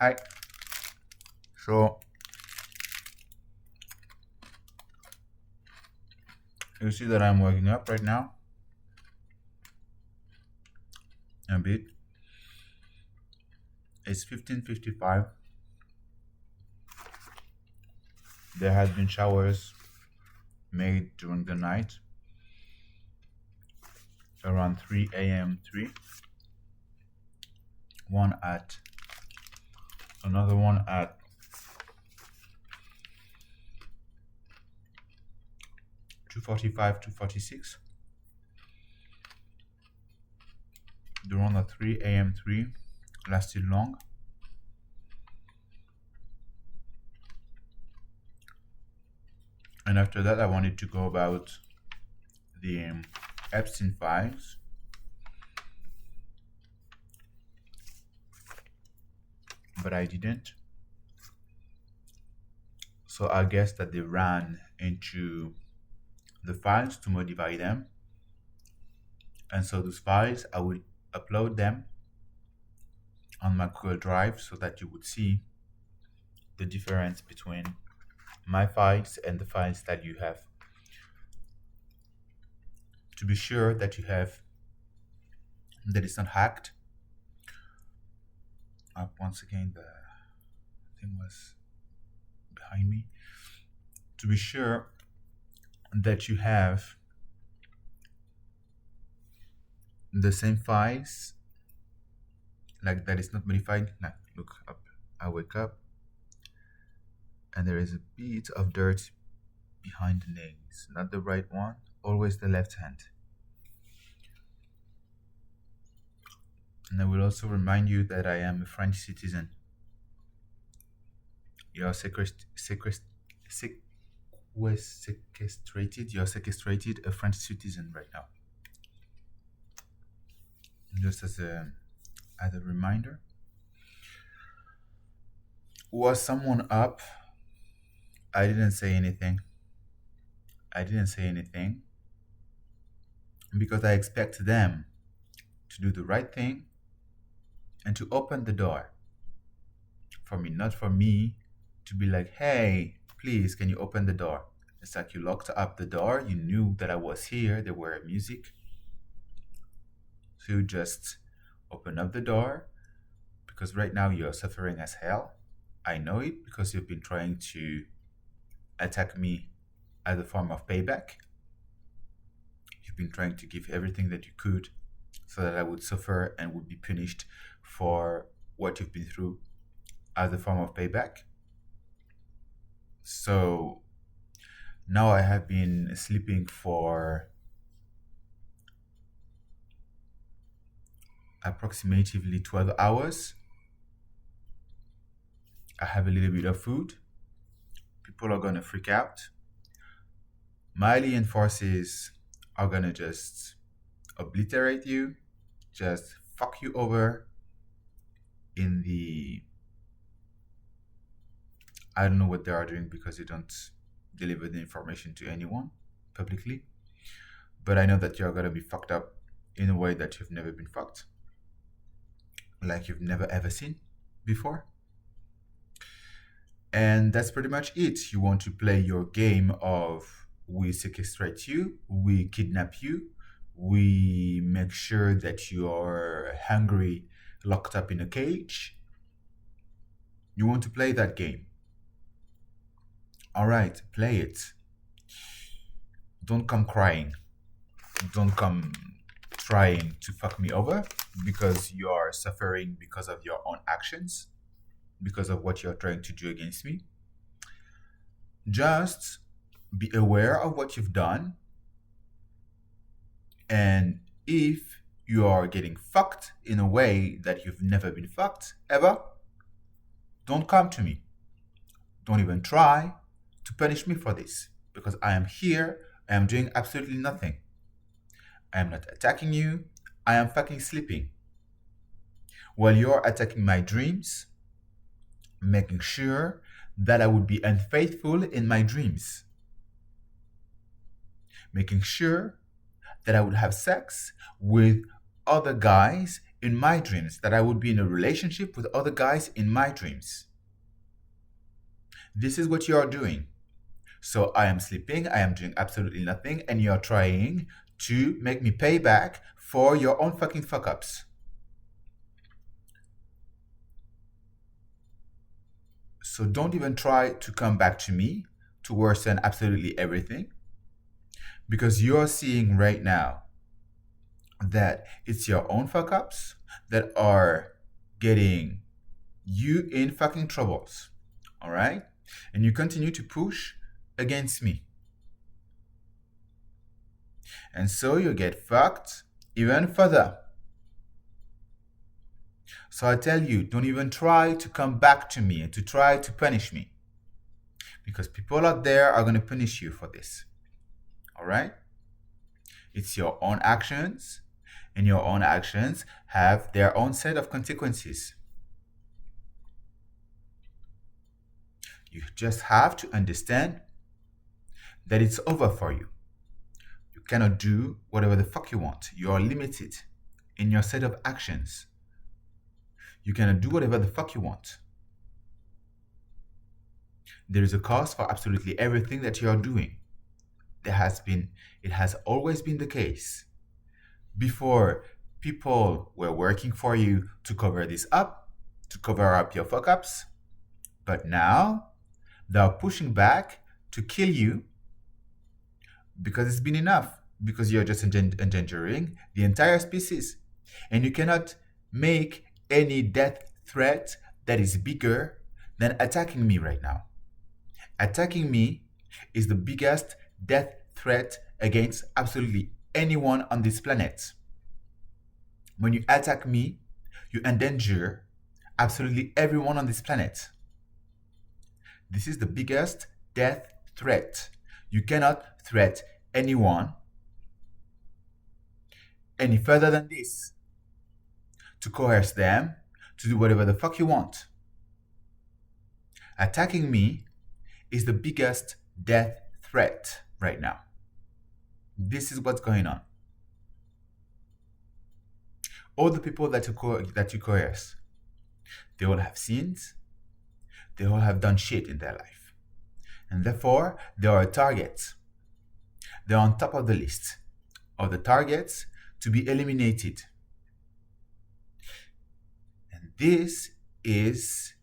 Hi. So you see that I'm waking up right now a bit. It's 15:55. There had been showers made during the night around 3 a.m. 3. One at another one at 2:45, 2:46. The one at 3 a.m. 3 lasted long. And after that, I wanted to go about the Epstein files, but I didn't. So I guess that they ran into the files to modify them. And so those files, I will upload them on my Google Drive so that you would see the difference between my files and the files that you have. To be sure that you have, that it's not hacked. Once again, the thing was behind me. To be sure that you have the same files, like that is not modified. Like, look up, I wake up and there is a bit of dirt behind the nails, not the right one, always the left hand. And I will also remind you that I am a French citizen. You are sequestered. You are sequestered, a French citizen right now. Just as a reminder. Was someone up? I didn't say anything. Because I expect them to do the right thing and to open the door for me, not for me to be like, hey, please, can you open the door? It's like you locked up the door. You knew that I was here. There were music. So you just open up the door because right now you're suffering as hell. I know it because you've been trying to attack me as a form of payback. You've been trying to give everything that you could so that I would suffer and would be punished for what you've been through as a form of payback. So now I have been sleeping for approximately 12 hours. I have a little bit of food. People are going to freak out. My alien forces are going to just obliterate you, just fuck you over in the... I don't know what they are doing because they don't deliver the information to anyone publicly. But I know that you're going to be fucked up in a way that you've never been fucked. Like you've never ever seen before. And that's pretty much it. You want to play your game of we sequestrate you, we kidnap you, we make sure that you are hungry, locked up in a cage. You want to play that game. All right, play it. Don't come crying. Don't come trying to fuck me over because you are suffering because of your own actions, because of what you're trying to do against me. Just be aware of what you've done. And if you are getting fucked in a way that you've never been fucked ever, don't come to me. Don't even try to punish me for this because I am here. I am doing absolutely nothing. I am not attacking you. I am fucking sleeping. While you're attacking my dreams, making sure that I would be unfaithful in my dreams. Making sure that I would have sex with other guys in my dreams, that I would be in a relationship with other guys in my dreams. This is what you are doing. So I am sleeping, I am doing absolutely nothing, and you're trying to make me pay back for your own fucking fuck ups. So don't even try to come back to me to worsen absolutely everything, because you're seeing right now that it's your own fuck ups that are getting you in fucking troubles. All right? And you continue to push against me. And so you get fucked even further. So I tell you, don't even try to come back to me and to try to punish me, because people out there are going to punish you for this. All right? It's your own actions, and your own actions have their own set of consequences. You just have to understand that it's over for you. You cannot do whatever the fuck you want. You are limited in your set of actions. You cannot do whatever the fuck you want. There is a cost for absolutely everything that you are doing. It has always been the case. Before, people were working for you to cover this up, to cover up your fuck ups. But now, they are pushing back to kill you because it's been enough. Because you're just endangering the entire species. And you cannot make any death threat that is bigger than attacking me right now. Attacking me is the biggest death threat against absolutely anyone on this planet. When you attack me, you endanger absolutely everyone on this planet. This is the biggest death threat. You cannot threat anyone any further than this, to coerce them to do whatever the fuck you want. Attacking me is the biggest death threat right now. This is what's going on. All the people that you coerce, they all have sins. They all have done shit in their life. And therefore, they are targets. They're on top of the list of the targets to be eliminated. And this is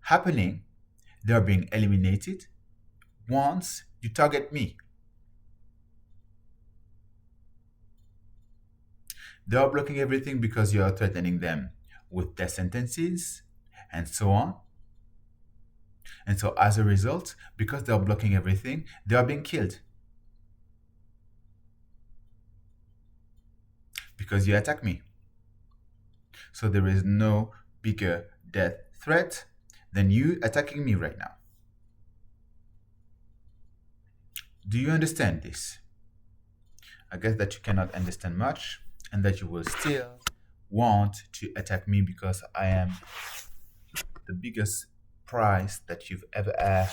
happening. They're being eliminated once you target me. They are blocking everything because you are threatening them with death sentences and so on. And so as a result, because they are blocking everything, they are being killed. Because you attack me. So there is no bigger death threat than you attacking me right now. Do you understand this? I guess that you cannot understand much, and that you will still want to attack me because I am the biggest prize that you've ever had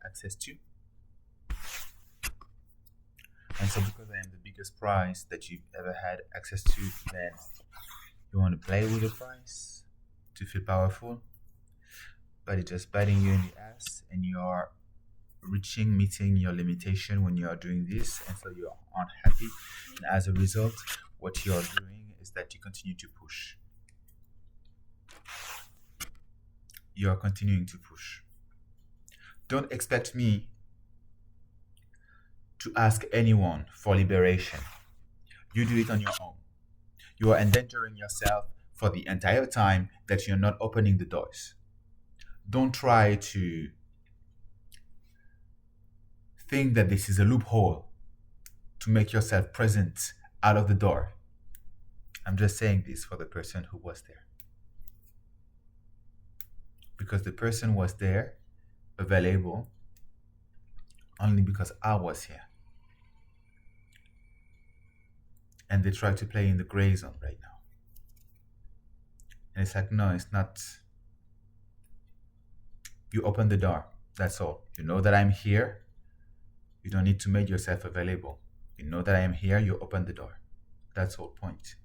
access to. And so because I am the biggest prize that you've ever had access to, then you want to play with the prize to feel powerful, but it's just biting you in the ass, and you are meeting your limitation when you are doing this, and so you aren't happy. And as a result, what you are doing is that you continue to push. You are continuing to push. Don't expect me to ask anyone for liberation. You do it on your own. You are endangering yourself for the entire time that you're not opening the doors. Don't try to think that this is a loophole to make yourself present out of the door. I'm just saying this for the person who was there. Because the person was there, available, only because I was here. And they try to play in the gray zone right now. And it's like, no, it's not. You open the door, that's all. You know that I'm here. You don't need to make yourself available. You know that I am here, you open the door. That's all point.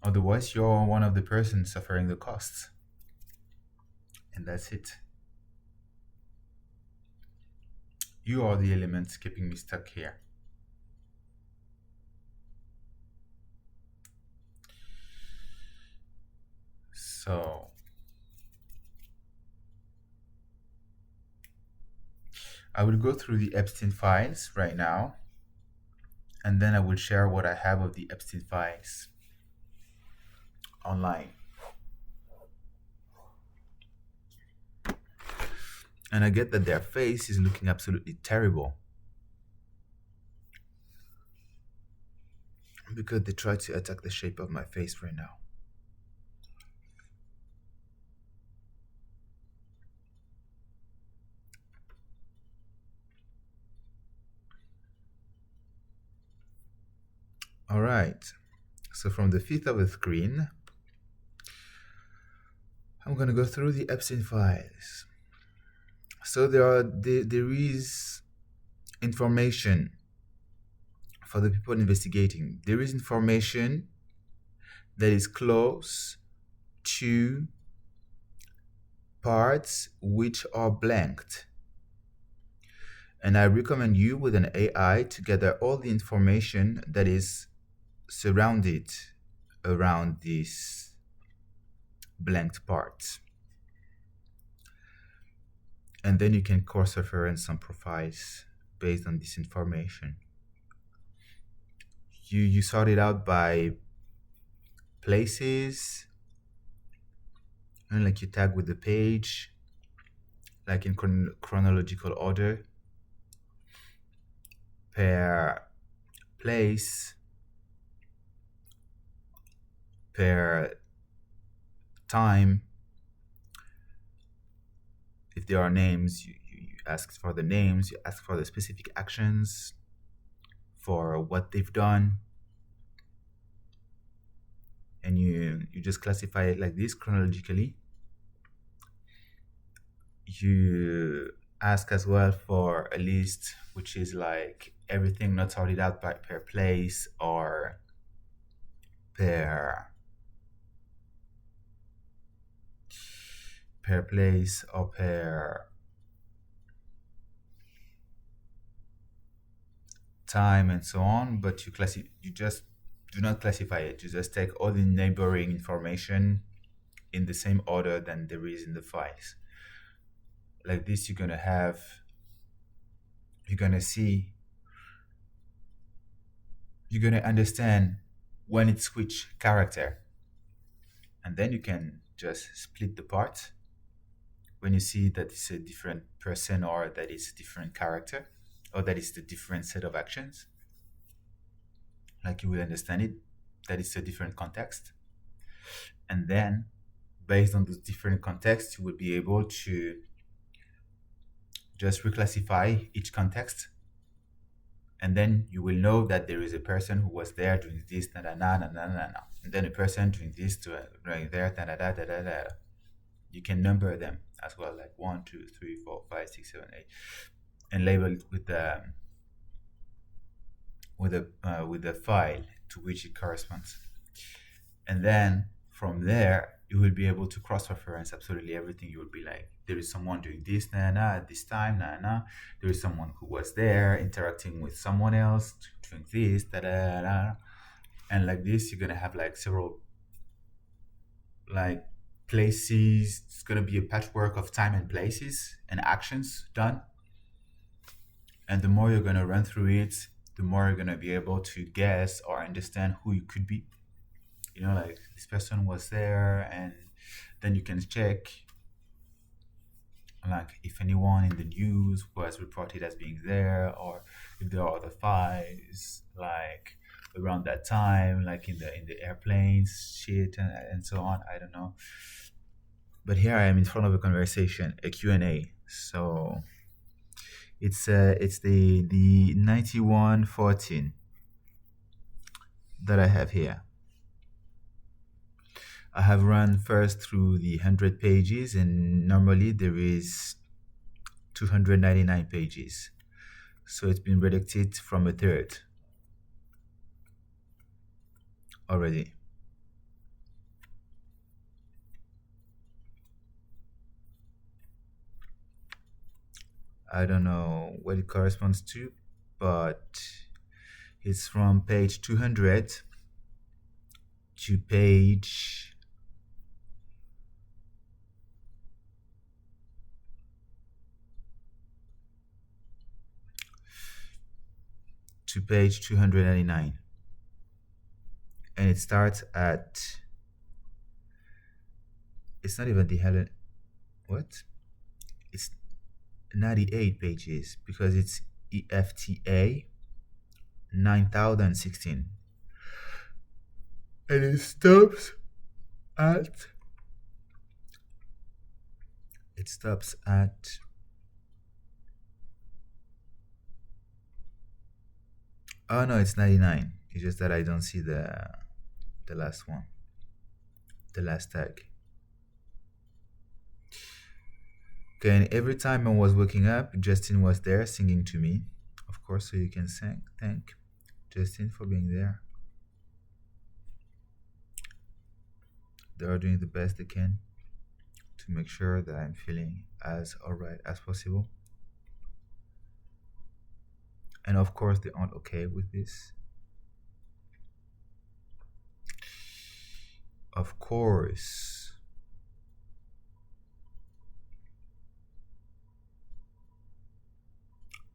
Otherwise, you're one of the persons suffering the costs. And that's it. You are the elements keeping me stuck here. So, I will go through the Epstein files right now, and then I will share what I have of the Epstein files online. And I get that their face is looking absolutely terrible because they try to attack the shape of my face right now. All right, so from the fifth of the screen, I'm going to go through the Epstein files. So there is information for the people investigating. There is information that is close to parts which are blanked. And I recommend you with an AI to gather all the information that is surrounded around these blanked parts. And then you can cross-reference some profiles based on this information. You sort it out by places, and like you tag with the page, like in chronological order, per place, per time. If there are names, you ask for the names, you ask for the specific actions, for what they've done, and you just classify it like this chronologically. You ask as well for a list which is like everything not sorted out by per place or per place or per time and so on, but you just do not classify it. You just take all the neighboring information in the same order than there is in the files. Like this, you're gonna understand when it switch character, and then you can just split the part when you see that it's a different person or that it's a different character or that it's the different set of actions. Like you will understand it, that it's a different context. And then based on those different contexts, you will be able to just reclassify each context. And then you will know that there is a person who was there doing this, na na na na na na, and then a person doing this to right there, da da da da da da. You can number them as well, like 1, 2, 3, 4, 5, 6, 7, 8, and label it with the file to which it corresponds. And then from there, you will be able to cross-reference absolutely everything. You will be like, there is someone doing this, na na, at this time, na na. There is someone who was there interacting with someone else doing this, da da da. And like this, you're gonna have like several like places. It's gonna be a patchwork of time and places and actions done. And the more you're gonna run through it, the more you're gonna be able to guess or understand who you could be. You know, like this person was there, and then you can check like if anyone in the news was reported as being there, or if there are other files like around that time, like in the airplanes shit and so on. I don't know. But here I am in front of a conversation, a Q&A. So it's the 9114 that I have here. I have run first through the 100 pages, and normally there is 299 pages. So it's been reduced from a third already. I don't know what it corresponds to, but it's from page 200 to page 299, and it starts at, it's not even the Helen, what, it's 98 pages because it's EFTA 9016, and at it stops at oh no, it's 99. It's just that I don't see the last one, the last tag. Okay, and every time I was waking up, Justin was there singing to me, of course, so you can thank Justin for being there. They are doing the best they can to make sure that I'm feeling as alright as possible. And of course, they aren't okay with this. Of course.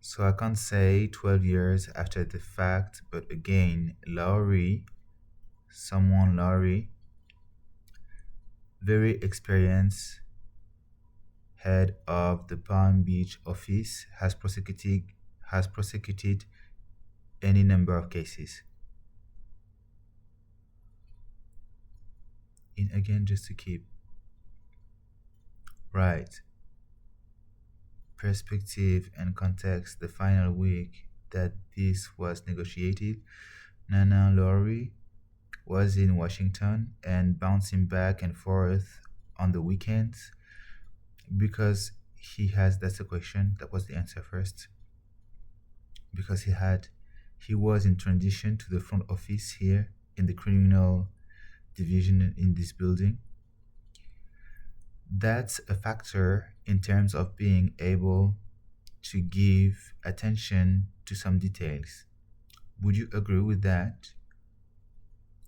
So I can't say 12 years after the fact, but again, Laurie, very experienced head of the Palm Beach office, has prosecuted any number of cases. And again, just to keep right perspective and context, the final week that this was negotiated, Nana Laurie was in Washington and bouncing back and forth on the weekends because that's the question, that was the answer first, because he was in transition to the front office here in the criminal division in this building. That's a factor in terms of being able to give attention to some details. Would you agree with that?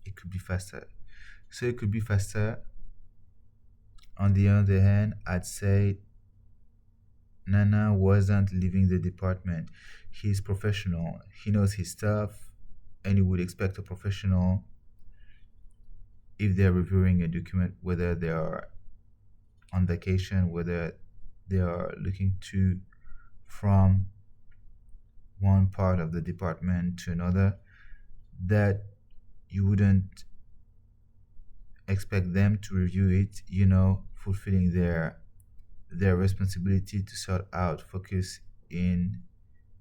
It could be faster. So it could be faster. On the other hand, I'd say Nana wasn't leaving the department. He's professional. He knows his stuff, and you would expect a professional, if they're reviewing a document, whether they are on vacation, whether they are looking to from one part of the department to another, that you wouldn't expect them to review it, fulfilling their responsibility to sort out, focus in,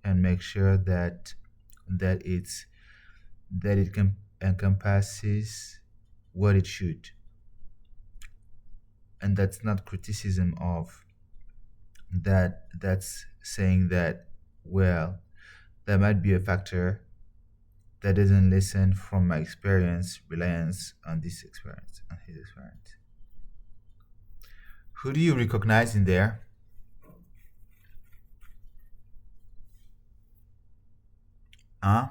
and make sure that it encompasses what it should. And that's not criticism of that. That's saying that, well, there might be a factor that doesn't listen from my experience, reliance on his experience. Who do you recognize in there? Huh?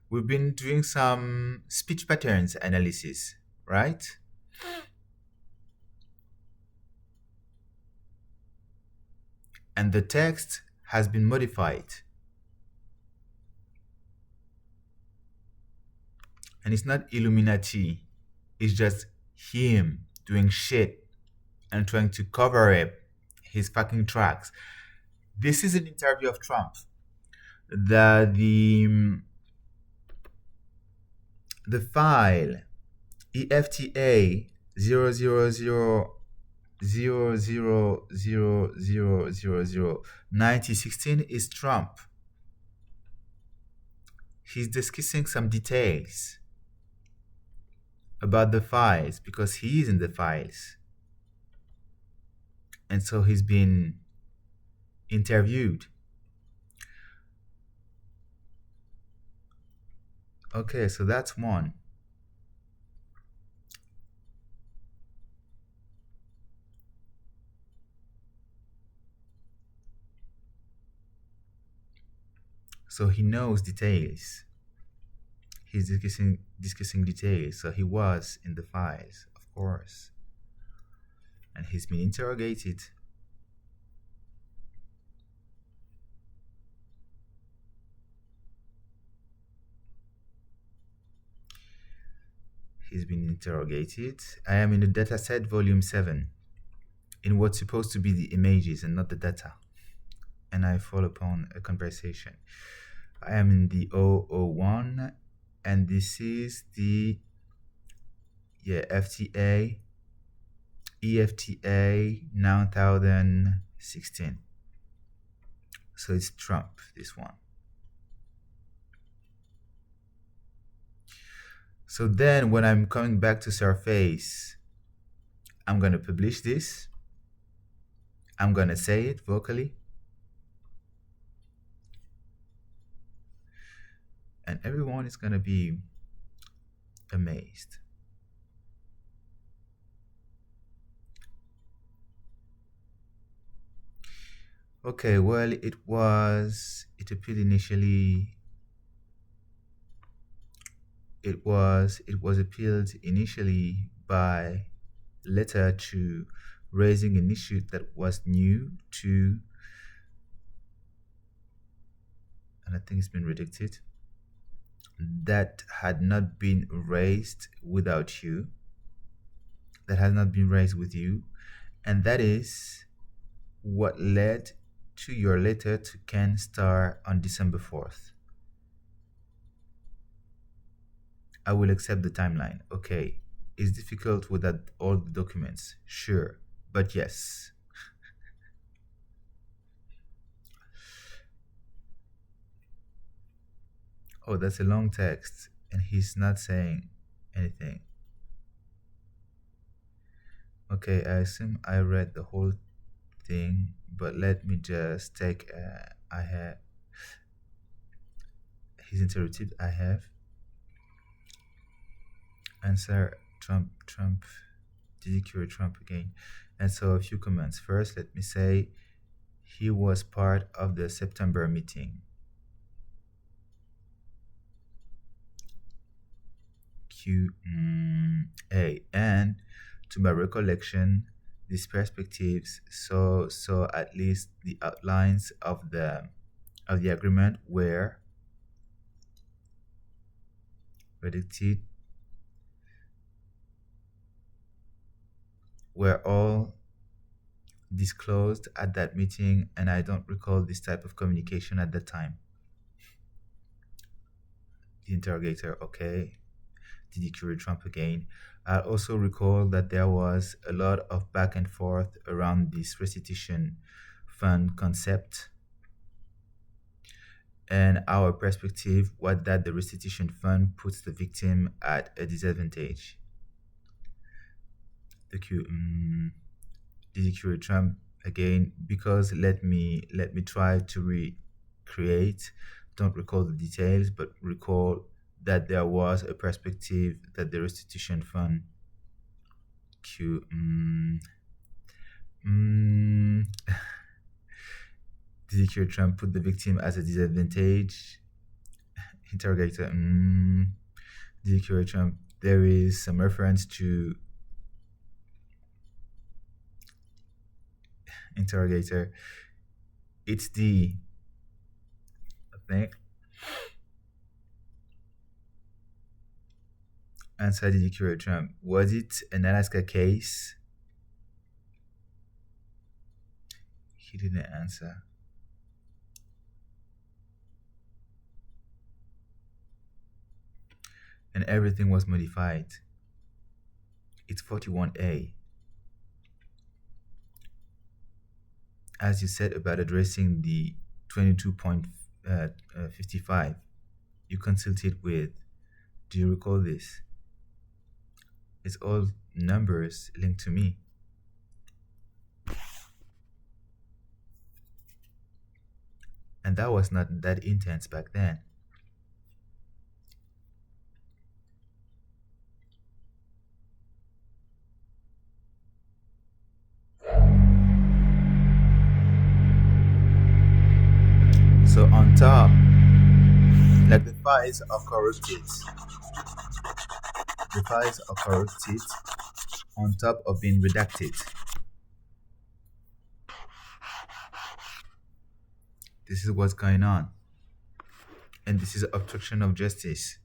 We've been doing some speech patterns analysis, right? And the text has been modified. And it's not Illuminati, it's just him doing shit and trying to cover up his fucking tracks. This is an interview of Trump. The file EFTA 00000009016 is Trump. He's discussing some details about the files because he is in the files. And so he's been interviewed. Okay, so that's one. So he knows details. He's discussing details. So he was in the files, of course. And he's been interrogated. He's been interrogated. I am in the dataset volume 7, in what's supposed to be the images and not the data. And I fall upon a conversation. I am in the 001, and this is the FTA, EFTA 9016. So it's Trump, this one. So then when I'm coming back to Surface, I'm going to publish this. I'm going to say it vocally. And everyone is going to be amazed. Okay, well, it appeared initially. It was appealed initially by letter to raising an issue that was new to, and I think it's been rejected, that had not been raised without you, that has not been raised with you, and that is what led to your letter to Ken Starr on December 4th. I will accept the timeline. Okay, it's difficult without all the documents, sure, but yes. Oh, that's a long text, and he's not saying anything. Okay, I assume I read the whole thing, but let me just take, I have, his interrogative, I have, answer Trump, did he cure Trump again? And so a few comments. First, let me say he was part of the September meeting. QA. And to my recollection, these perspectives so at least the outlines of the agreement were predicted, were all disclosed at that meeting, and I don't recall this type of communication at that time. The interrogator, okay. Did he cure Trump again? I also recall that there was a lot of back and forth around this restitution fund concept, and our perspective was that the restitution fund puts the victim at a disadvantage. The Q, did he cure Trump again? Because let me try to recreate. Don't recall the details, but recall that there was a perspective that the restitution fund did he cure Trump put the victim as a disadvantage? Interrogator, did he cure Trump? There is some reference to interrogator. It's the, I think, answer, did he cure Trump? Was it an Alaska case? He didn't answer. And everything was modified. It's 41A. As you said about addressing the 22.55, you consulted with, do you recall this? It's all numbers linked to me. And that was not that intense back then. So on top, files are corrupted. The files are corrupted on top of being redacted. This is what's going on. And this is obstruction of justice.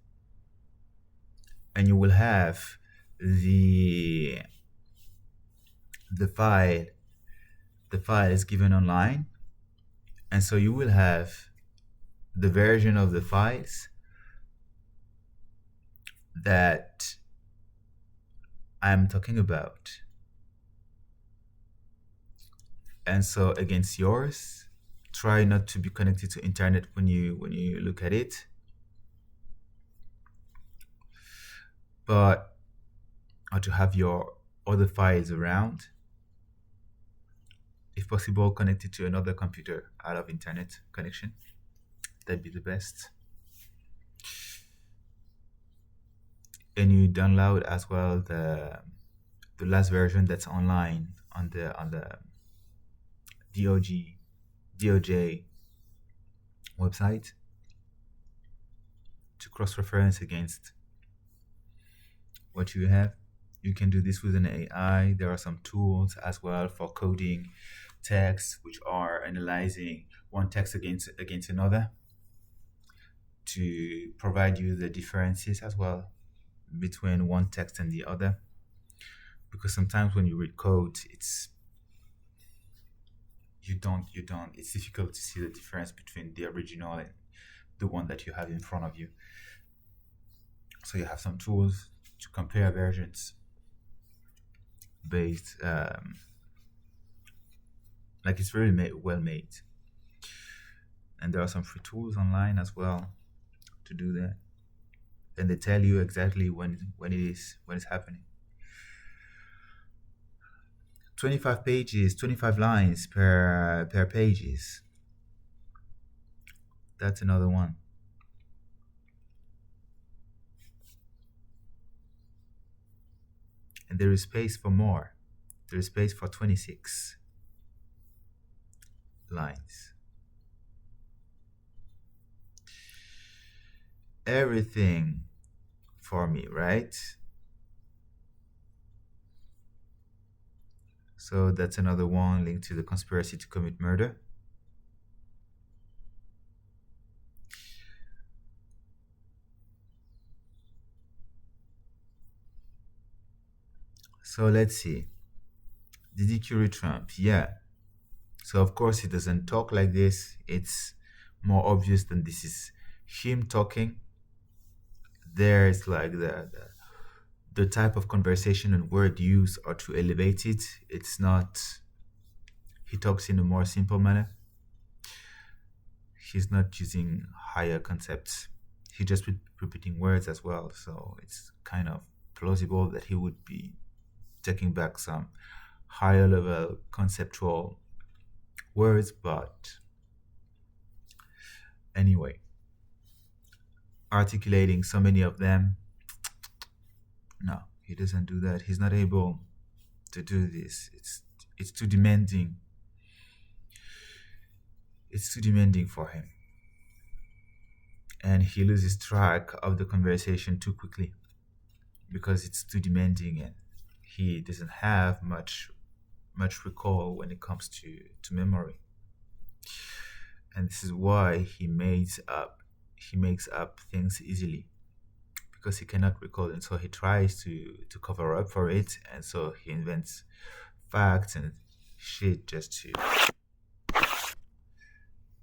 And you will have the file is given online, and so you will have the version of the files that I'm talking about. And so against yours, try not to be connected to internet when you look at it, but or to have your other files around, if possible connected to another computer out of internet connection. That'd be the best. And you download as well the last version that's online on the DOJ website to cross-reference against what you have. You can do this with an AI. There are some tools as well for coding text, which are analyzing one text against another to provide you the differences as well between one text and the other. Because sometimes when you read code, it's difficult to see the difference between the original and the one that you have in front of you. So you have some tools to compare versions based, like it's really well made. And there are some free tools online as well to do that. And they tell you exactly when it's happening. 25 pages, 25 lines per pages. That's another one. And there is space for more. There is space for 26 lines. Everything for me, right? So that's another one linked to the conspiracy to commit murder. So let's see. Did he curate Trump? Yeah. So of course he doesn't talk like this. It's more obvious than this is him talking. There's like the type of conversation and word use are too elevated. It's not. He talks in a more simple manner. He's not using higher concepts. He's just repeating words as well. So it's kind of plausible that he would be taking back some higher level conceptual words, but anyway, articulating so many of them, no, he doesn't do that. He's not able to do this. It's too demanding. It's too demanding for him. And he loses track of the conversation too quickly because it's too demanding, and he doesn't have much recall when it comes to memory. And this is why he makes up things easily, because he cannot recall, and so he tries to cover up for it, and so he invents facts and shit just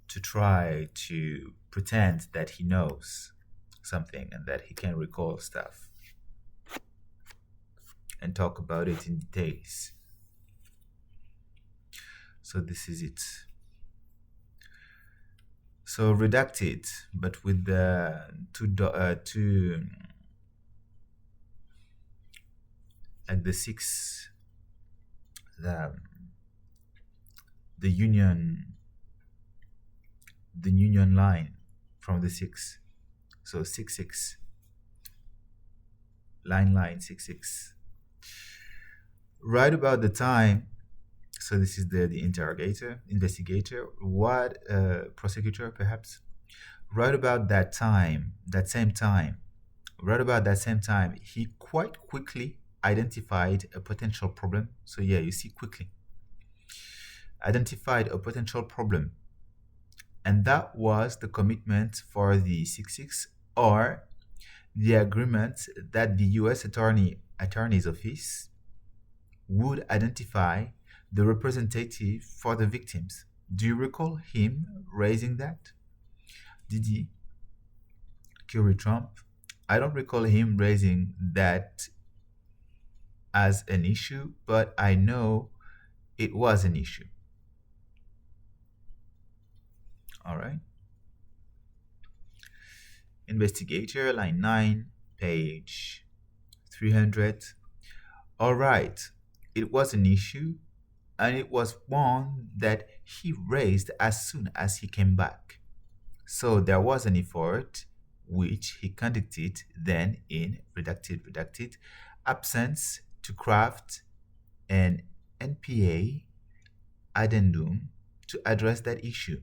to try to pretend that he knows something and that he can recall stuff and talk about it in details. So this is it. So redacted, but with the two like the six, the union line from the six. So 6 line 6. Right about the time. So this is the investigator, prosecutor perhaps, right about that same time, he quite quickly identified a potential problem. So yeah, you see, quickly identified a potential problem, and that was the commitment for the 6-6, or the agreement that the U.S. Attorney's Office would identify the representative for the victims. Do you recall him raising that? Did he, Kerry Trump? I don't recall him raising that as an issue, but I know it was an issue. All right. Investigator, line 9, page 300. All right. It was an issue, and it was one that he raised as soon as he came back. So there was an effort which he conducted then in redacted absence to craft an NPA addendum to address that issue.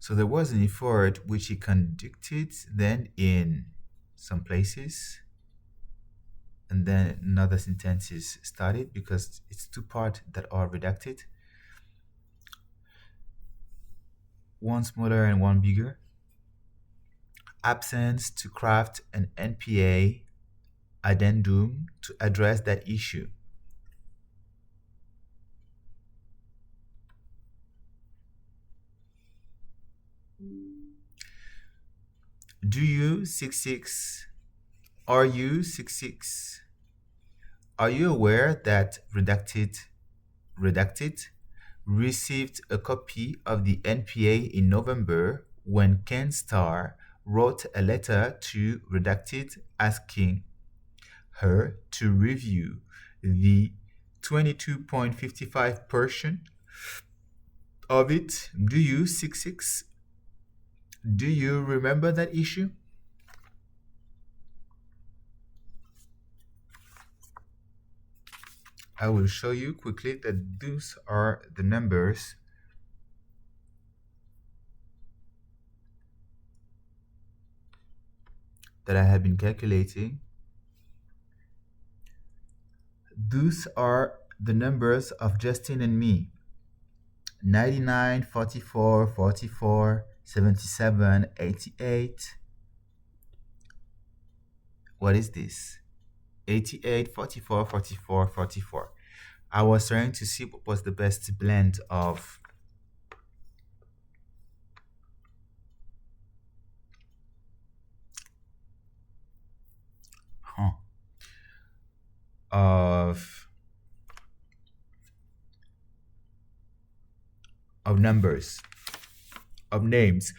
So there was an effort which he conducted then in some places, and then another sentences started because it's two parts that are redacted, one smaller and one bigger. Absence to craft an NPA addendum to address that issue. Do you 6-6? Are you 6-6? Are you aware that redacted received a copy of the NPA in November when Ken Starr wrote a letter to redacted asking her to review the 22.55 portion of it? Do you 6-6? Do you remember that issue? I will show you quickly that those are the numbers that I have been calculating. Those are the numbers of Justin and me. 99, 44, 44, 77, 88. What is this? 88, 44, 44, 44. I was trying to see what was the best blend of of numbers, of names,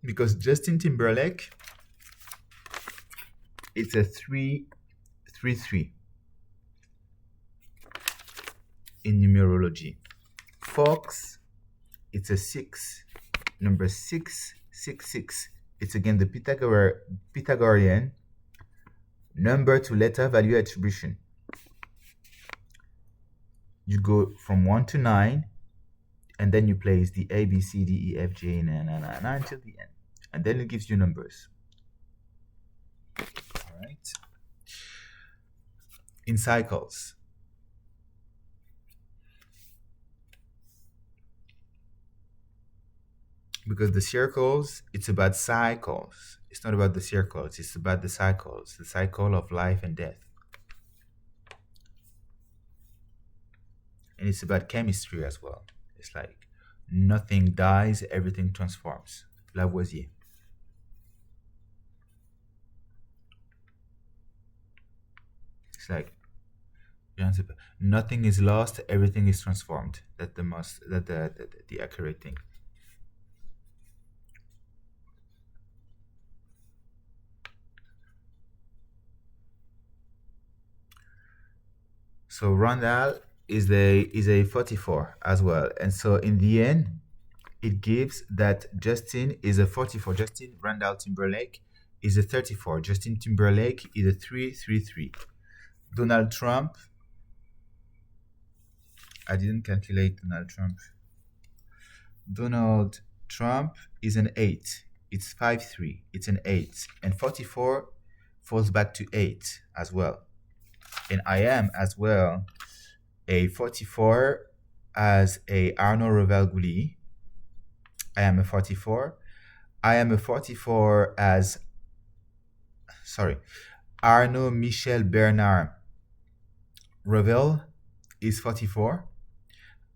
because Justin Timberlake, it's a 3-3-3 in numerology. Fox, it's a 6, number 666. It's again the Pythagorean number to letter value attribution. You go from 1 to 9, and then you place the A, B, C, D, E, F, G, N, until the end. And then it gives you numbers. All right. In cycles. Because the circles, it's about cycles. It's not about the circles, it's about the cycles, the cycle of life and death. And it's about chemistry as well. It's like nothing dies, everything transforms. Lavoisier. It's like nothing is lost, everything is transformed. That's the accurate thing. So Randall is a 44 as well, and so in the end it gives that Justin is a 44. Justin Randall Timberlake is a 34. Justin Timberlake is a 333. Donald Trump, I didn't calculate Donald Trump. Donald Trump is an 8. It's 5'3". It's an 8. And 44 falls back to 8 as well. And I am as well a 44 as a Arnaud Revel Gouli. I am a 44. I am a 44 as, Arnaud Michel Bernard Revel is 44.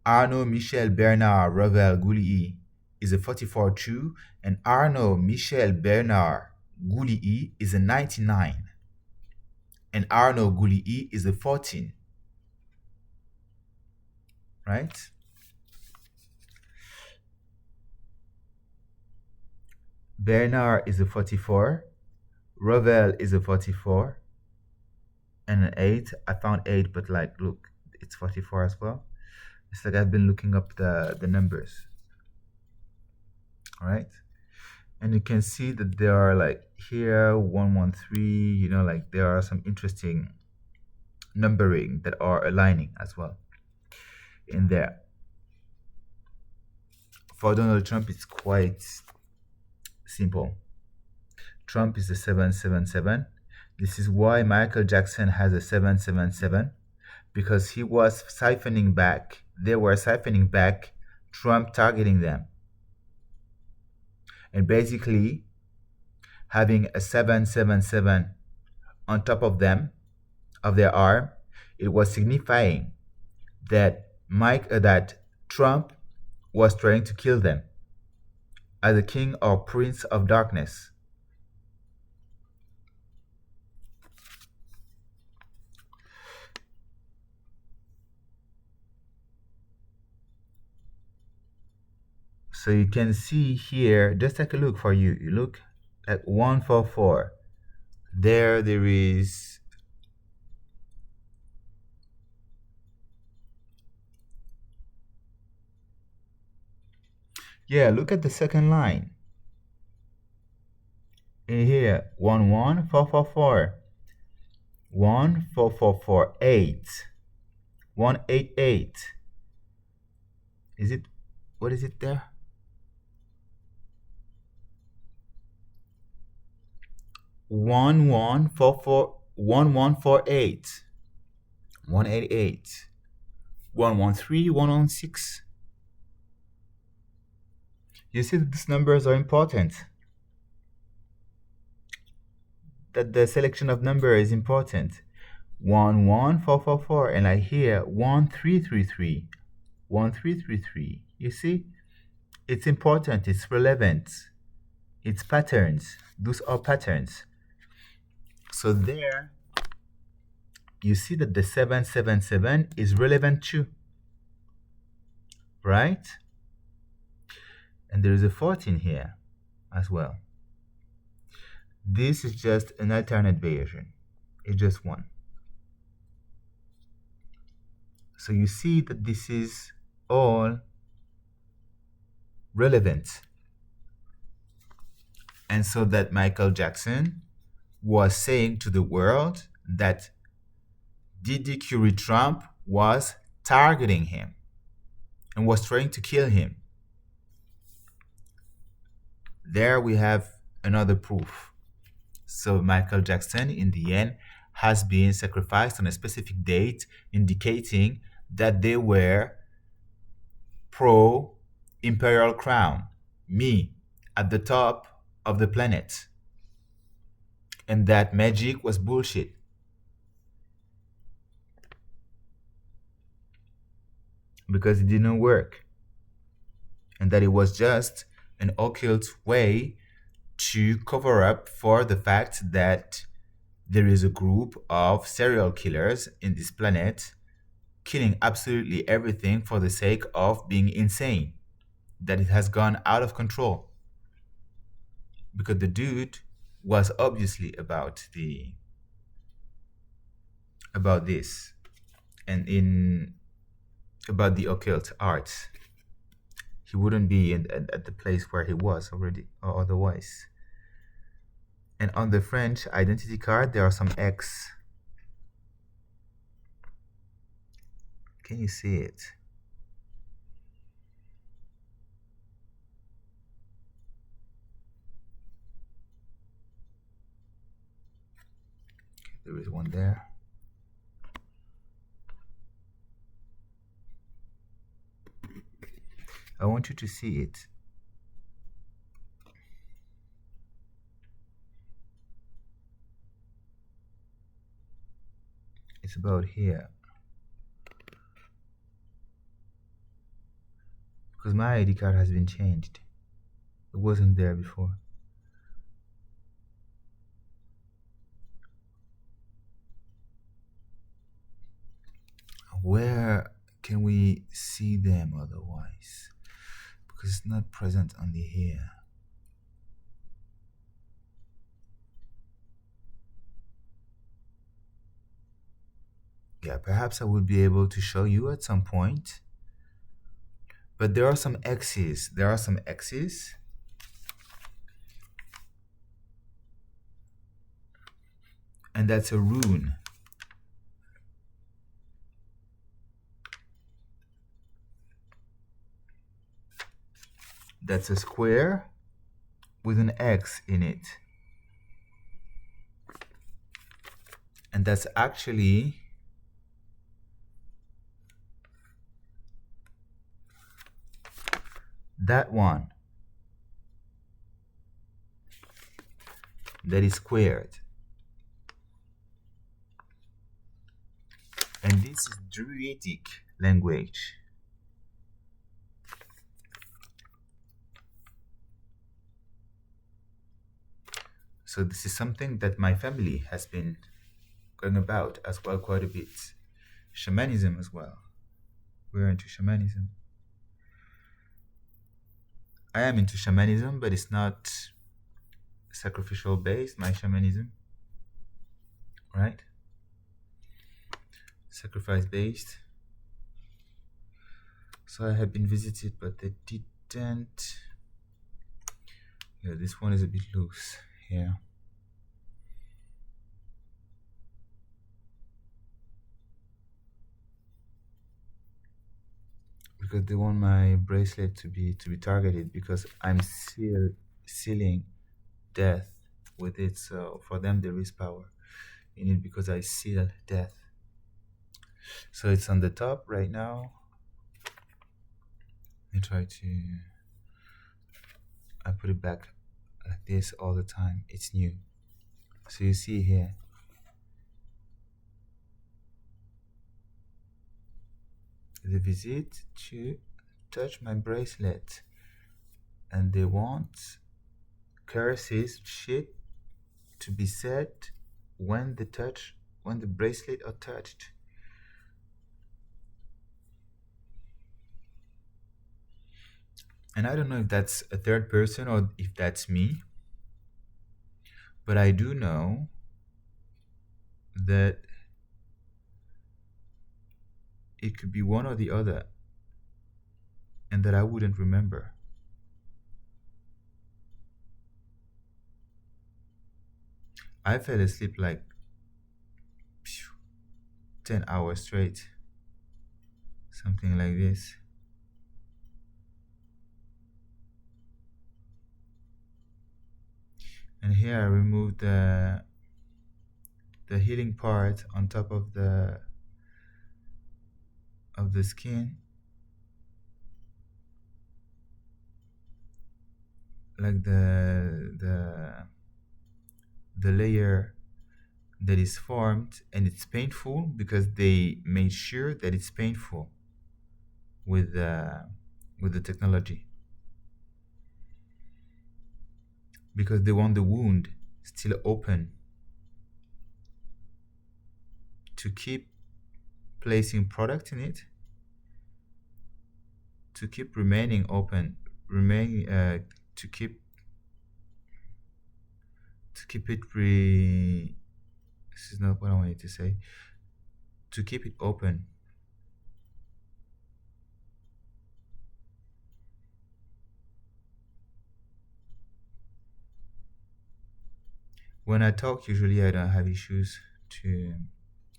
Arnaud Michel Bernard Revel Gouli is a 44 too. And Arnaud Michel Bernard Gouli is a 99. And Arnaud Gouli is a 14. Right? Bernard is a 44. Revel is a 44. And an 8. I found 8, but like, look, it's 44 as well. It's like I've been looking up the numbers. All right? And you can see that there are like here 113, you know, like there are some interesting numbering that are aligning as well in there. For Donald Trump, it's quite simple. Trump is a 777. This is why Michael Jackson has a 777, because he was siphoning back. They were siphoning back Trump targeting them. And basically, having a 777 on top of them, of their arm, it was signifying that that Trump was trying to kill them as a king or prince of darkness. So you can see here, just take a look for you. You look at 144. There is look at the second line. In here, 11444. 14448. 188. Is it, what is it there? 1144, 1148, 188, 113, 116. You see that these numbers are important. That the selection of number is important. 11444, and I hear 1333, 1333. You see, it's important. It's relevant. It's patterns. Those are patterns. So there, you see that the 777 is relevant too, right? And there is a 14 here as well. This is just an alternate version. It's just one. So you see that this is all relevant. And so that Michael Jackson was saying to the world that Diddy Curry Trump was targeting him and was trying to kill him. There we have another proof. So Michael Jackson, in the end, has been sacrificed on a specific date, indicating that they were pro-imperial crown, me, at the top of the planet. And that magic was bullshit. Because it didn't work. And that it was just an occult way to cover up for the fact that there is a group of serial killers in this planet killing absolutely everything for the sake of being insane. That it has gone out of control. Because the dude was obviously about this and about the occult arts. he wouldn't be at the place where he was already or otherwise. And on the French identity card, there are some X. Can you see it? There is one there. I want you to see it. It's about here. Because my ID card has been changed. It wasn't there before. Where can we see them otherwise? Because it's not present only here. Yeah, perhaps I would be able to show you at some point. But there are some X's. There are some X's. And that's a rune. That's a square with an X in it. And that's actually that one that is squared. And this is Druidic language. So this is something that my family has been going about as well quite a bit. Shamanism as well. We're into shamanism. I am into shamanism, but it's not sacrificial based, my shamanism. Right? Sacrifice based. So I have been visited, but they didn't. Yeah, this one is a bit loose here. Because they want my bracelet to be targeted, because I'm sealing death with it. So for them there is power in it, because I seal death. So it's on the top right now. I try to. I put it back like this all the time. It's new. So you see here. They visit to touch my bracelet, and they want curses, shit, to be said when the bracelet are touched. And I don't know if that's a third person or if that's me, but I do know that it could be one or the other, and that I wouldn't remember. I fell asleep like 10 hours straight, something like this. And here I removed the healing part on top of the skin, like the layer that is formed, and it's painful because they made sure that it's painful with the technology, because they want the wound still open to keep placing product in it, to keep remaining open, to keep it this is not what I wanted to say. To keep it open. When I talk, usually I don't have issues to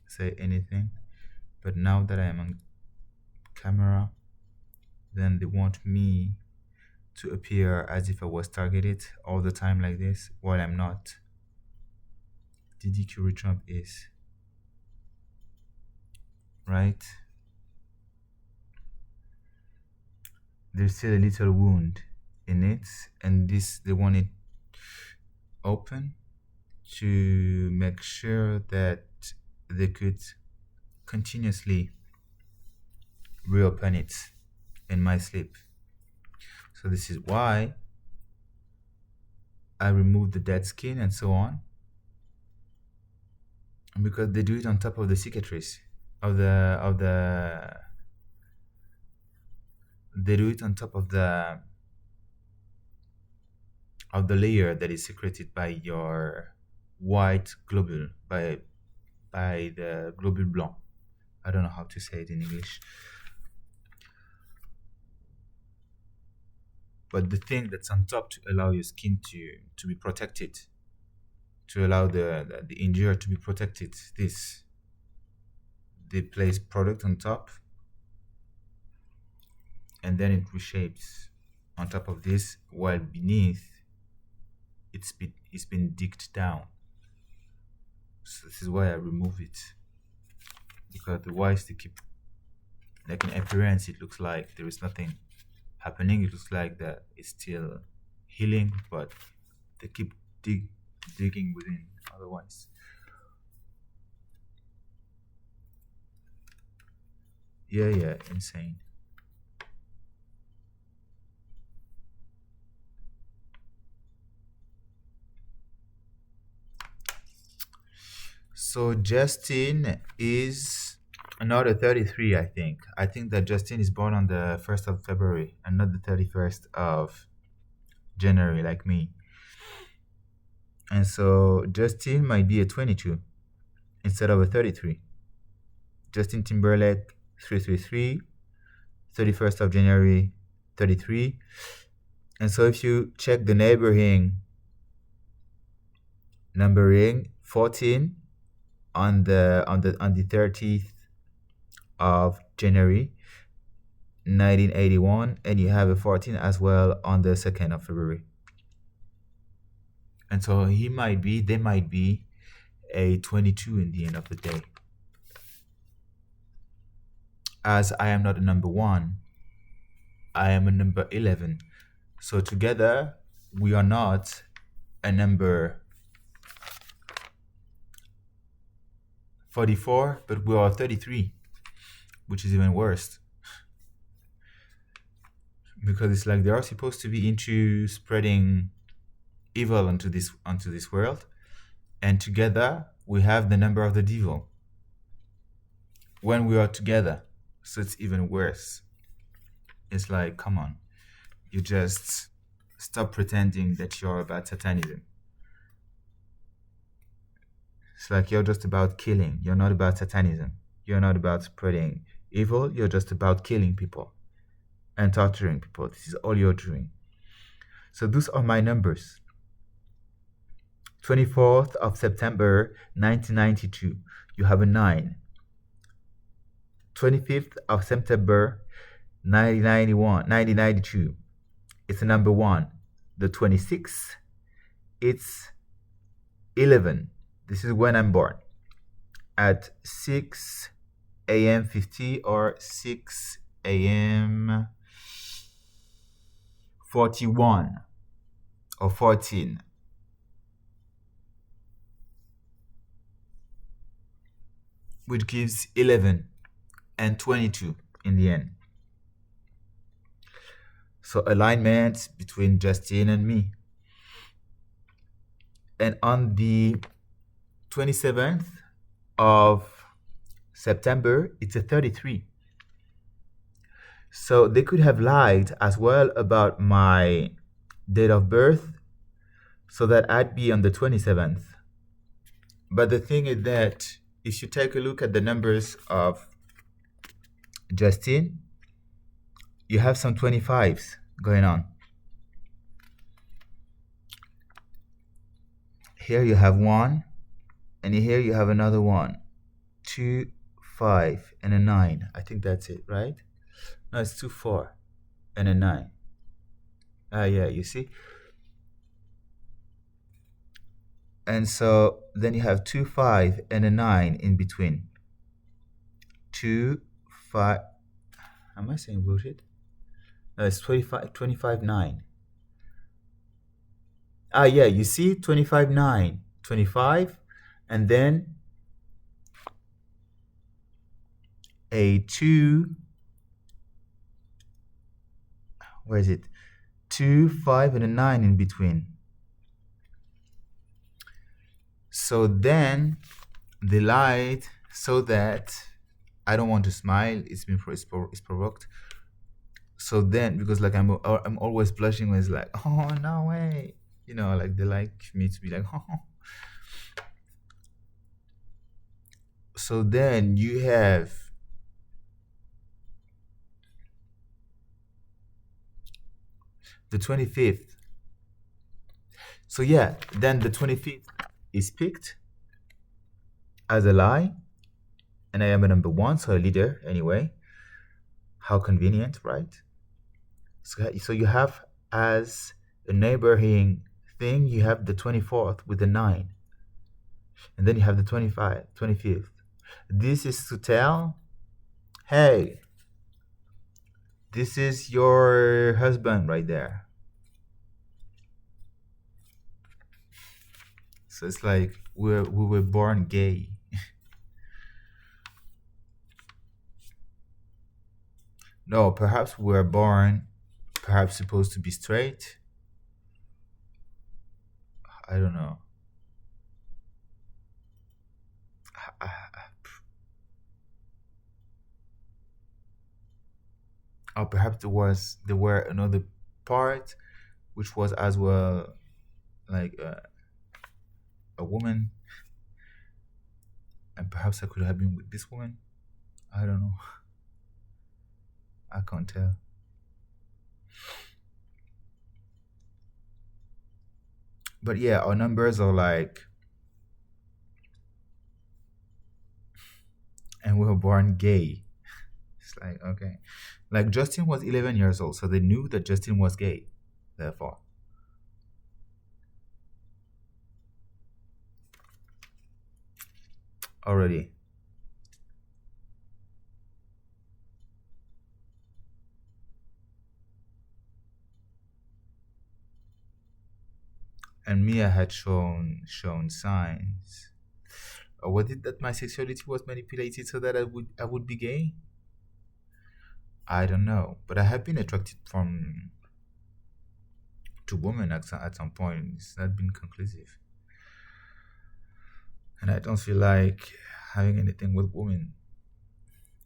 say anything, but now that I am on camera, then they want me to appear as if I was targeted all the time like this, while I'm not. DDQ Trump is, right? There's still a little wound in it, and they want it open to make sure that they could continuously reopen it in my sleep. So this is why I remove the dead skin and so on, because they do it on top of the cicatrice they do it on top of the layer that is secreted by your white globule, by the globule blanc. I don't know how to say it in English. But the thing that's on top to allow your skin to be protected, to allow the injury to be protected, they place product on top, and then it reshapes on top of this, while beneath it's been digged down. So this is why I remove it, because otherwise they keep, like, in appearance it looks like there is nothing happening. It looks like that it's still healing, but they keep digging within otherwise. Yeah, insane. So Justin is another 33, I think. I think that Justin is born on the 1st of February and not the 31st of January like me. And so Justin might be a 22 instead of a 33. Justin Timberlake, 333, 31st of January, 33. And so if you check the numbering, 14 on the 30th of January 1981, and you have a 14 as well on the 2nd of February. And so they might be a 22 in the end of the day. As I am not a number 1, I am a number 11. So together we are not a number 44, but we are 33, which is even worse. Because it's like they are supposed to be into spreading evil onto this world, and together we have the number of the devil when we are together. So it's even worse. It's like, come on, you just stop pretending that you're about satanism. It's like you're just about killing. You're not about satanism. You're not about spreading evil. You're just about killing people and torturing people. This is all you're doing. So those are my numbers. 24th of September 1992, you have a 9. 25th of September 1992, it's a number 1. The 26th, it's 11. This is when I'm born, at 6 a.m. 50 or 6 a.m. 41 or 14. Which gives 11 and 22 in the end. So alignment between Justin and me. And on the 27th of September, it's a 33. So they could have lied as well about my date of birth, so that I'd be on the 27th. But the thing is that if you take a look at the numbers of Justin, you have some 25s going on. Here you have 1, and here you have another 1. 2, 5, and a 9. I think that's it, right? No, it's 2, 4, and a 9. Yeah, you see? And so then you have 2, 5, and a 9 in between. 2, 5. Am I saying bullshit? No, it's 25, 9. Yeah, you see? 25, 9. 25, and then a 2. Where is it? 2, 5, and a 9 in between. So then the light, so that I don't want to smile, it's provoked. So then, because like I'm always blushing when it's like, oh no way, like they like me to be like, oh. So then you have the 25th. So yeah, then the 25th is picked as a lie, and I am a number 1, so a leader anyway. How convenient, right? So you have as a neighboring thing, you have the 24th with the 9, and then you have the 25th. This is to tell, hey, this is your husband right there. So it's like we were born gay. No, perhaps we were born perhaps supposed to be straight. I don't know. Or perhaps there were another part which was as well like a woman, and perhaps I could have been with this woman. I don't know. I can't tell. But yeah, our numbers are like, and we were born gay. It's like, okay. Like Justin was 11 years old, so they knew that Justin was gay, therefore. Already. And Mia had shown signs. Or was it that my sexuality was manipulated so that I would be gay? I don't know, but I have been attracted to women at some point. It's not been conclusive, and I don't feel like having anything with women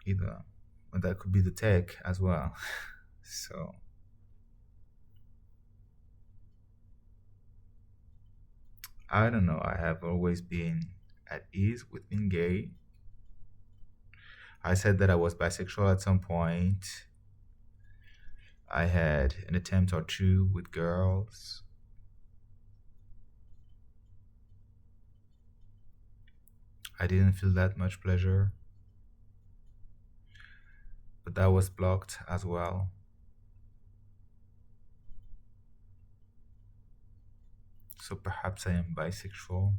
either. But that could be the tech as well. So I don't know. I have always been at ease with being gay. I said that I was bisexual at some point. I had an attempt or two with girls. I didn't feel that much pleasure, but that was blocked as well. So perhaps I am bisexual,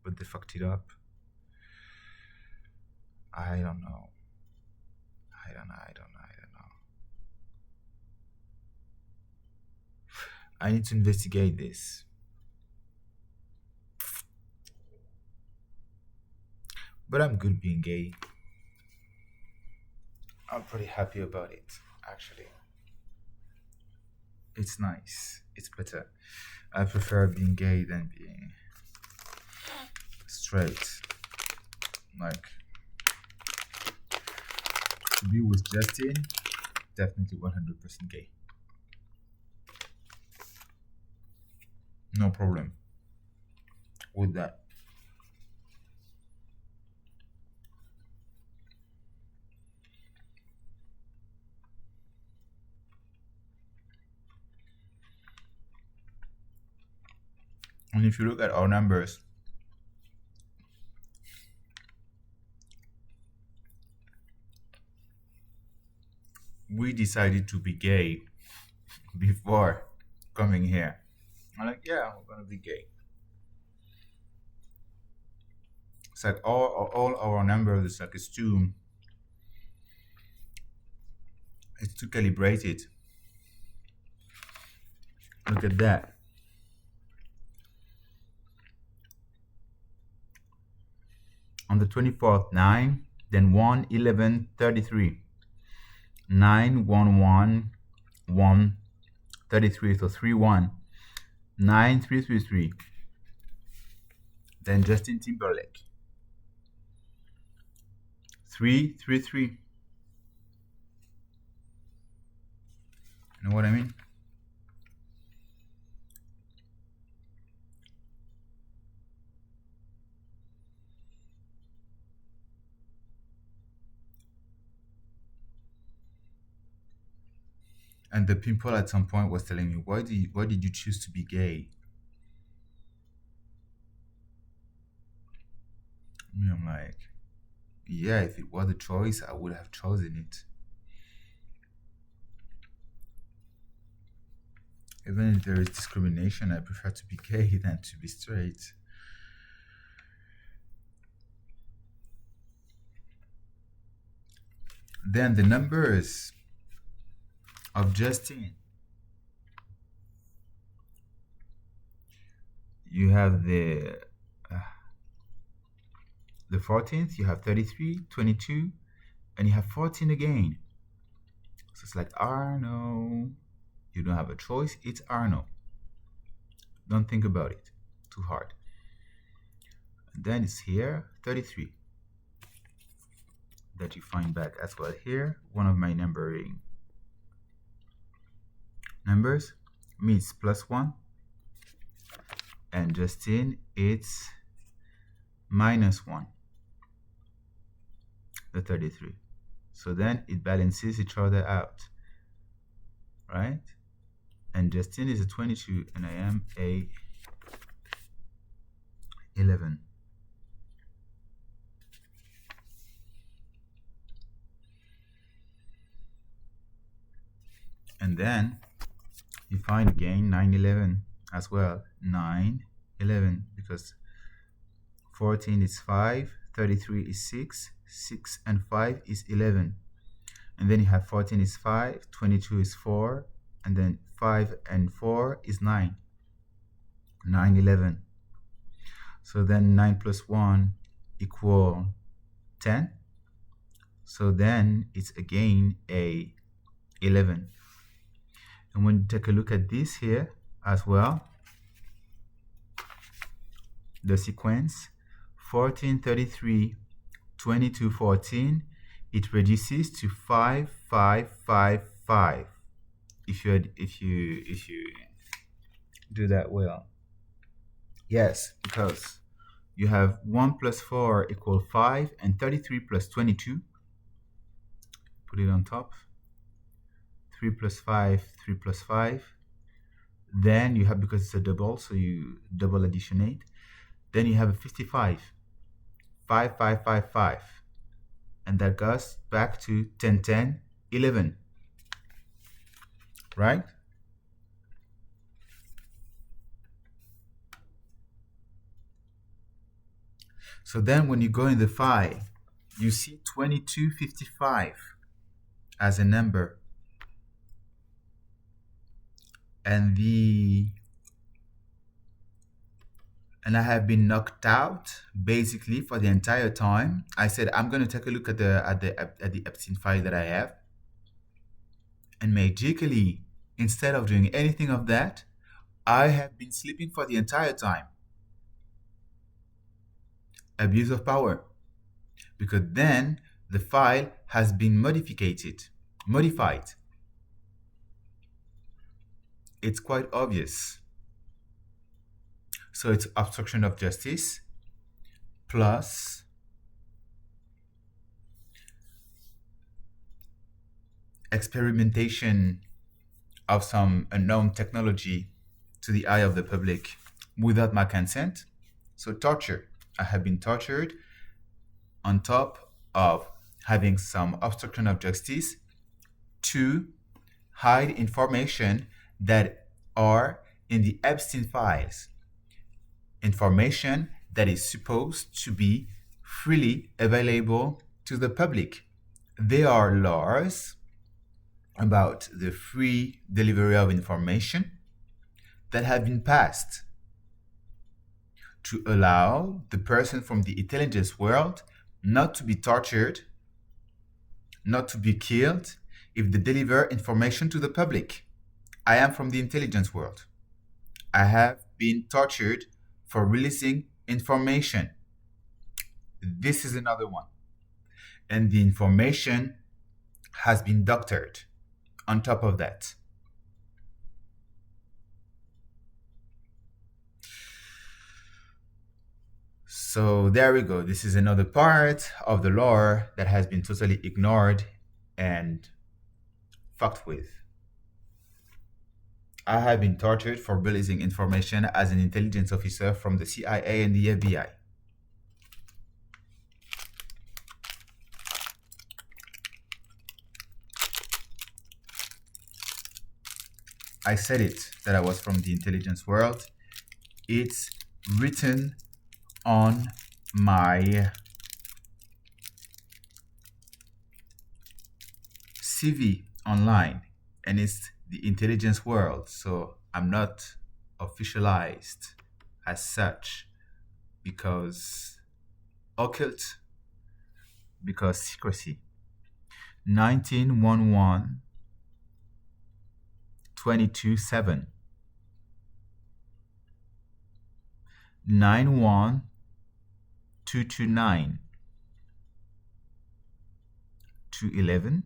but they fucked it up. I don't know. I don't know. I need to investigate this. But I'm good being gay. I'm pretty happy about it, actually. It's nice. It's better. I prefer being gay than being straight. Like, to be with Justin, definitely 100% gay. No problem with that. And if you look at our numbers, we decided to be gay before coming here. I'm like, yeah, we're gonna be gay. It's like all our numbers, it's like it's too calibrated. Look at that. On the 24th, 9, then 1, 11, 33. 9, 1, 1, 1, 33, so 3, 1. 9, 3, 3, 3. Then Justin Timberlake. 3, 3, 3. You know what I mean? And the pimple at some point was telling me, why did you choose to be gay? Me, I'm like, yeah, if it was a choice, I would have chosen it. Even if there is discrimination, I prefer to be gay than to be straight. Then the numbers of Justin. You have the 14th, you have 33, 22, and you have 14 again. So it's like Arno. You don't have a choice, it's Arno. Don't think about it too hard. And then it's here, 33. That you find back as well here. One of my numbers. Me, it's +1. And Justin, it's -1. The 33. So then it balances each other out. Right? And Justin is a 22 and I am a 11. And then you find again 9, 11 as well. 9, 11, because 14 is 5, 33 is 6, 6 and 5 is 11. And then you have 14 is 5, 22 is 4, and then 5 and 4 is 9. 9, 11. So then 9 plus 1 equal 10. So then it's again a 11. And when you take a look at this here as well, the sequence 14, 33, 22, 14, it reduces to 5, 5, 5, 5. If you do that well. Yes, because you have 1 plus 4 equal 5 and 33 plus 22. Put it on top. 3 plus 5, 3 plus 5. Then you have, because it's a double, so you double additionate. Then you have a 55. 5, 5, 5, 5. And that goes back to 10, 10, 11. Right? So then when you go in the file, you see 2255 as a number. And I have been knocked out basically for the entire time. I said I'm going to take a look at the Epstein file that I have, and magically, instead of doing anything of that, I have been sleeping for the entire time. Abuse of power, because then the file has been modified. It's quite obvious. So it's obstruction of justice plus experimentation of some unknown technology to the eye of the public without my consent. So torture. I have been tortured on top of having some obstruction of justice to hide information that are in the Epstein files. Information that is supposed to be freely available to the public. There are laws about the free delivery of information that have been passed to allow the person from the intelligence world not to be tortured, not to be killed if they deliver information to the public. I am from the intelligence world. I have been tortured for releasing information. This is another one. And the information has been doctored on top of that. So there we go. This is another part of the lore that has been totally ignored and fucked with. I have been tortured for releasing information as an intelligence officer from the CIA and the FBI. I said it, that I was from the intelligence world. It's written on my CV online, and it's the intelligence world, so I'm not officialized as such because occult, because secrecy. 1911 22/7 91229 211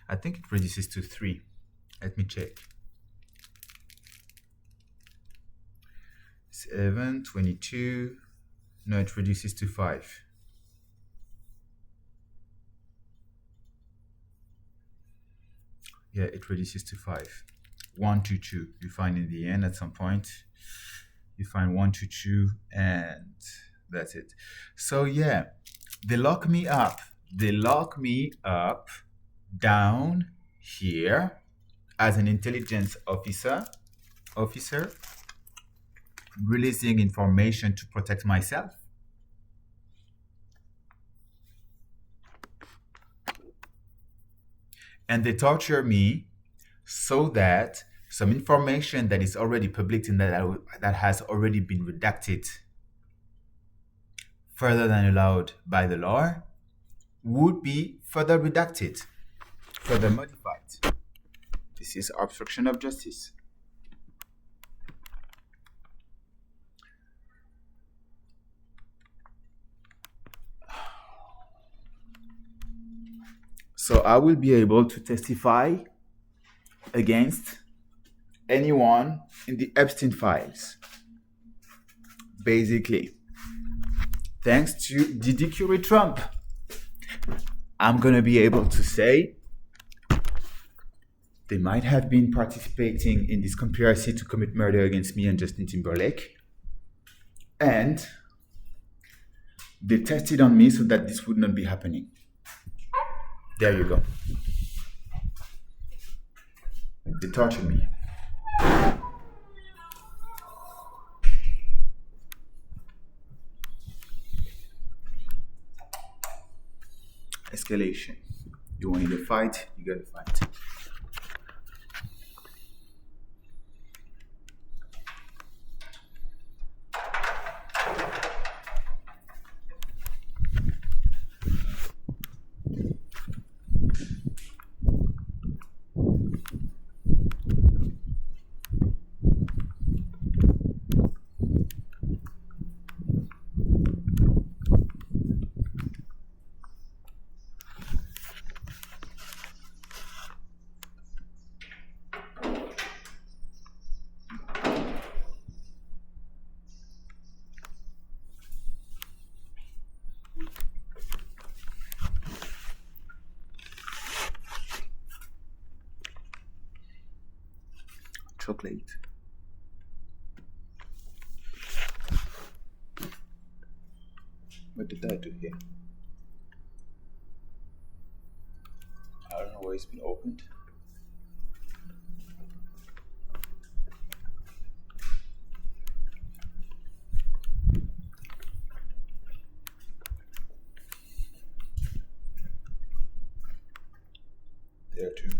I think it reduces to 3. Let me check. 7, 22. No, it reduces to 5. Yeah, it reduces to 5. 122. You find in the end at some point. You find 122, and that's it. So yeah, they lock me up. They lock me up down here as an intelligence officer, releasing information to protect myself. And they torture me so that some information that is already public and that has already been redacted further than allowed by the law would be further redacted, further modified. This is obstruction of justice. So I will be able to testify against anyone in the Epstein files. Basically, thanks to Diddy Curry Trump, I'm going to be able to say they might have been participating in this conspiracy to commit murder against me and Justin Timberlake. And they tested on me so that this would not be happening. There you go. They tortured me. Escalation. You want to fight, you gotta fight. chocolate. What did I do here? I don't know why it's been opened. There too.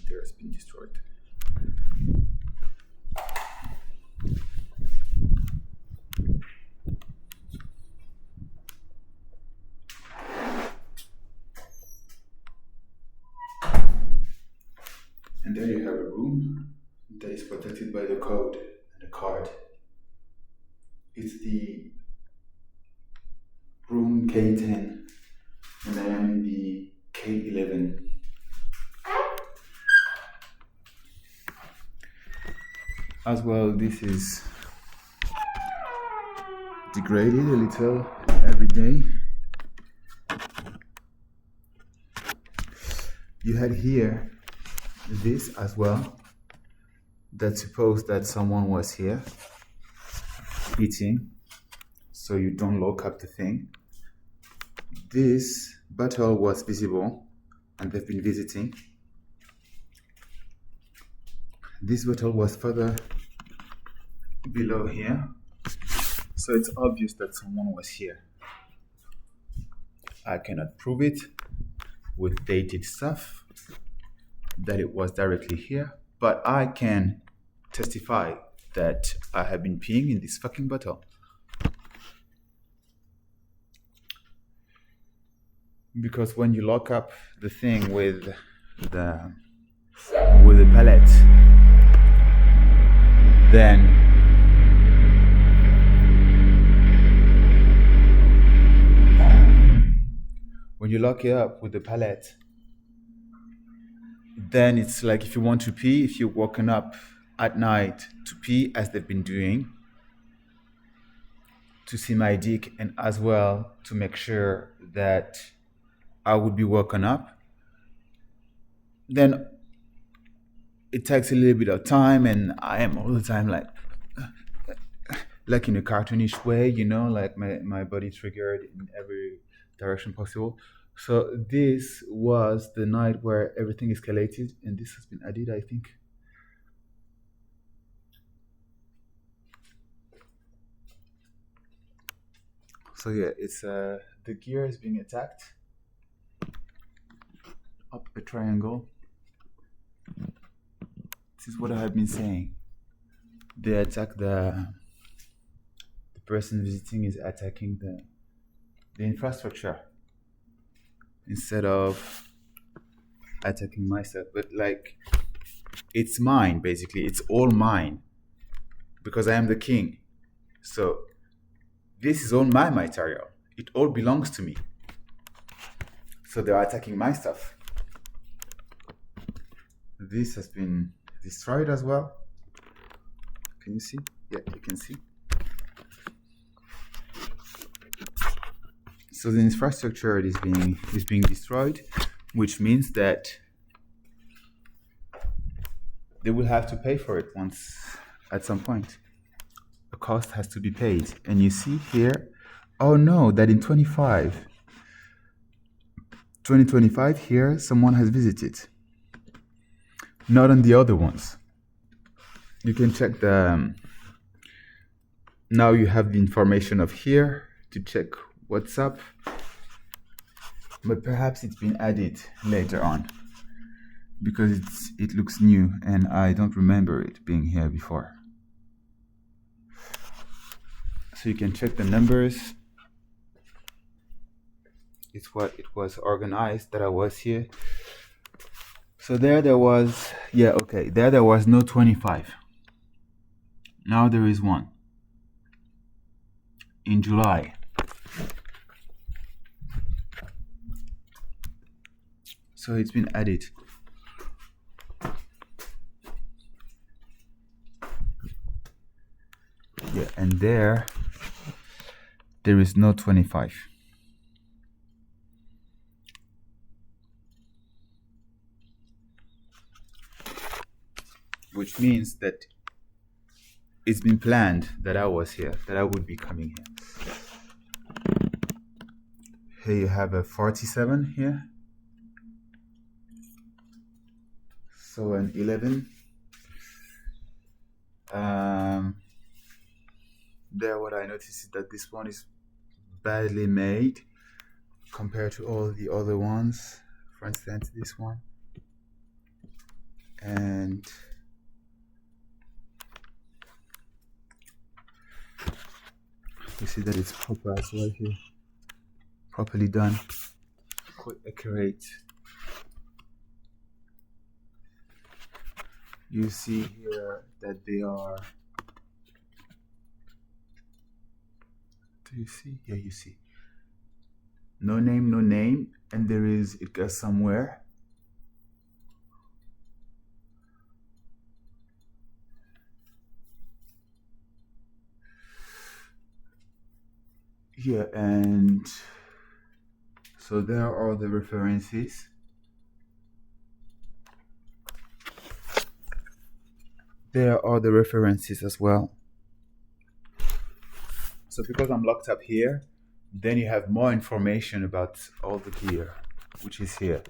There has been destroyed. And there you have a room that is protected by the code and the card. It's the room K10 and I am in the K11. As well, this is degraded a little every day. You had here this as well, that supposed that someone was here eating, so you don't lock up the thing. This bottle was visible and they've been visiting. This bottle was further below here, so it's obvious that someone was here. I cannot prove it with dated stuff that it was directly here, but I can testify that I have been peeing in this fucking bottle. Because when you lock up the thing with the pallet, then when you lock it up with the pallet, then it's like if you want to pee, if you're woken up at night to pee, as they've been doing, to see my dick, and as well to make sure that I would be woken up, then it takes a little bit of time, and I am all the time like in a cartoonish way, you know, like my body triggered in every direction possible. So this was the night where everything escalated, and this has been added, I think. So yeah, it's the gear is being attacked up a triangle. This is what I have been saying. They attack the person visiting is attacking the infrastructure instead of attacking myself. But like, it's mine basically. It's all mine because I am the king. So this is all my material. It all belongs to me. So they're attacking my stuff. This has been destroyed as well. Can you see? Yeah, you can see. So the infrastructure is being destroyed, which means that they will have to pay for it once at some point. A cost has to be paid. And you see here, oh no, that in 2025 here, someone has visited. Not on the other ones. You can check now you have the information of here to check what's up. But perhaps it's been added later on because it looks new and I don't remember it being here before. So you can check the numbers. It's what it was organized that I was here. So there was, yeah, okay, there was no 25. Now there is one. In July. So it's been added. Yeah, and there is no 25. which means that it's been planned that I was here, that I would be coming here. Here you have a 47 here. So an 11. There, what I noticed is that this one is badly made compared to all the other ones. For instance, this one. And you see that it's proper as well here. Properly done. Quite accurate. You see here that they are. Do you see? Yeah, you see. No name, and there is, it goes somewhere. Yeah, and so there are the references. There are the references as well. So because I'm locked up here, then you have more information about all the gear, which is here.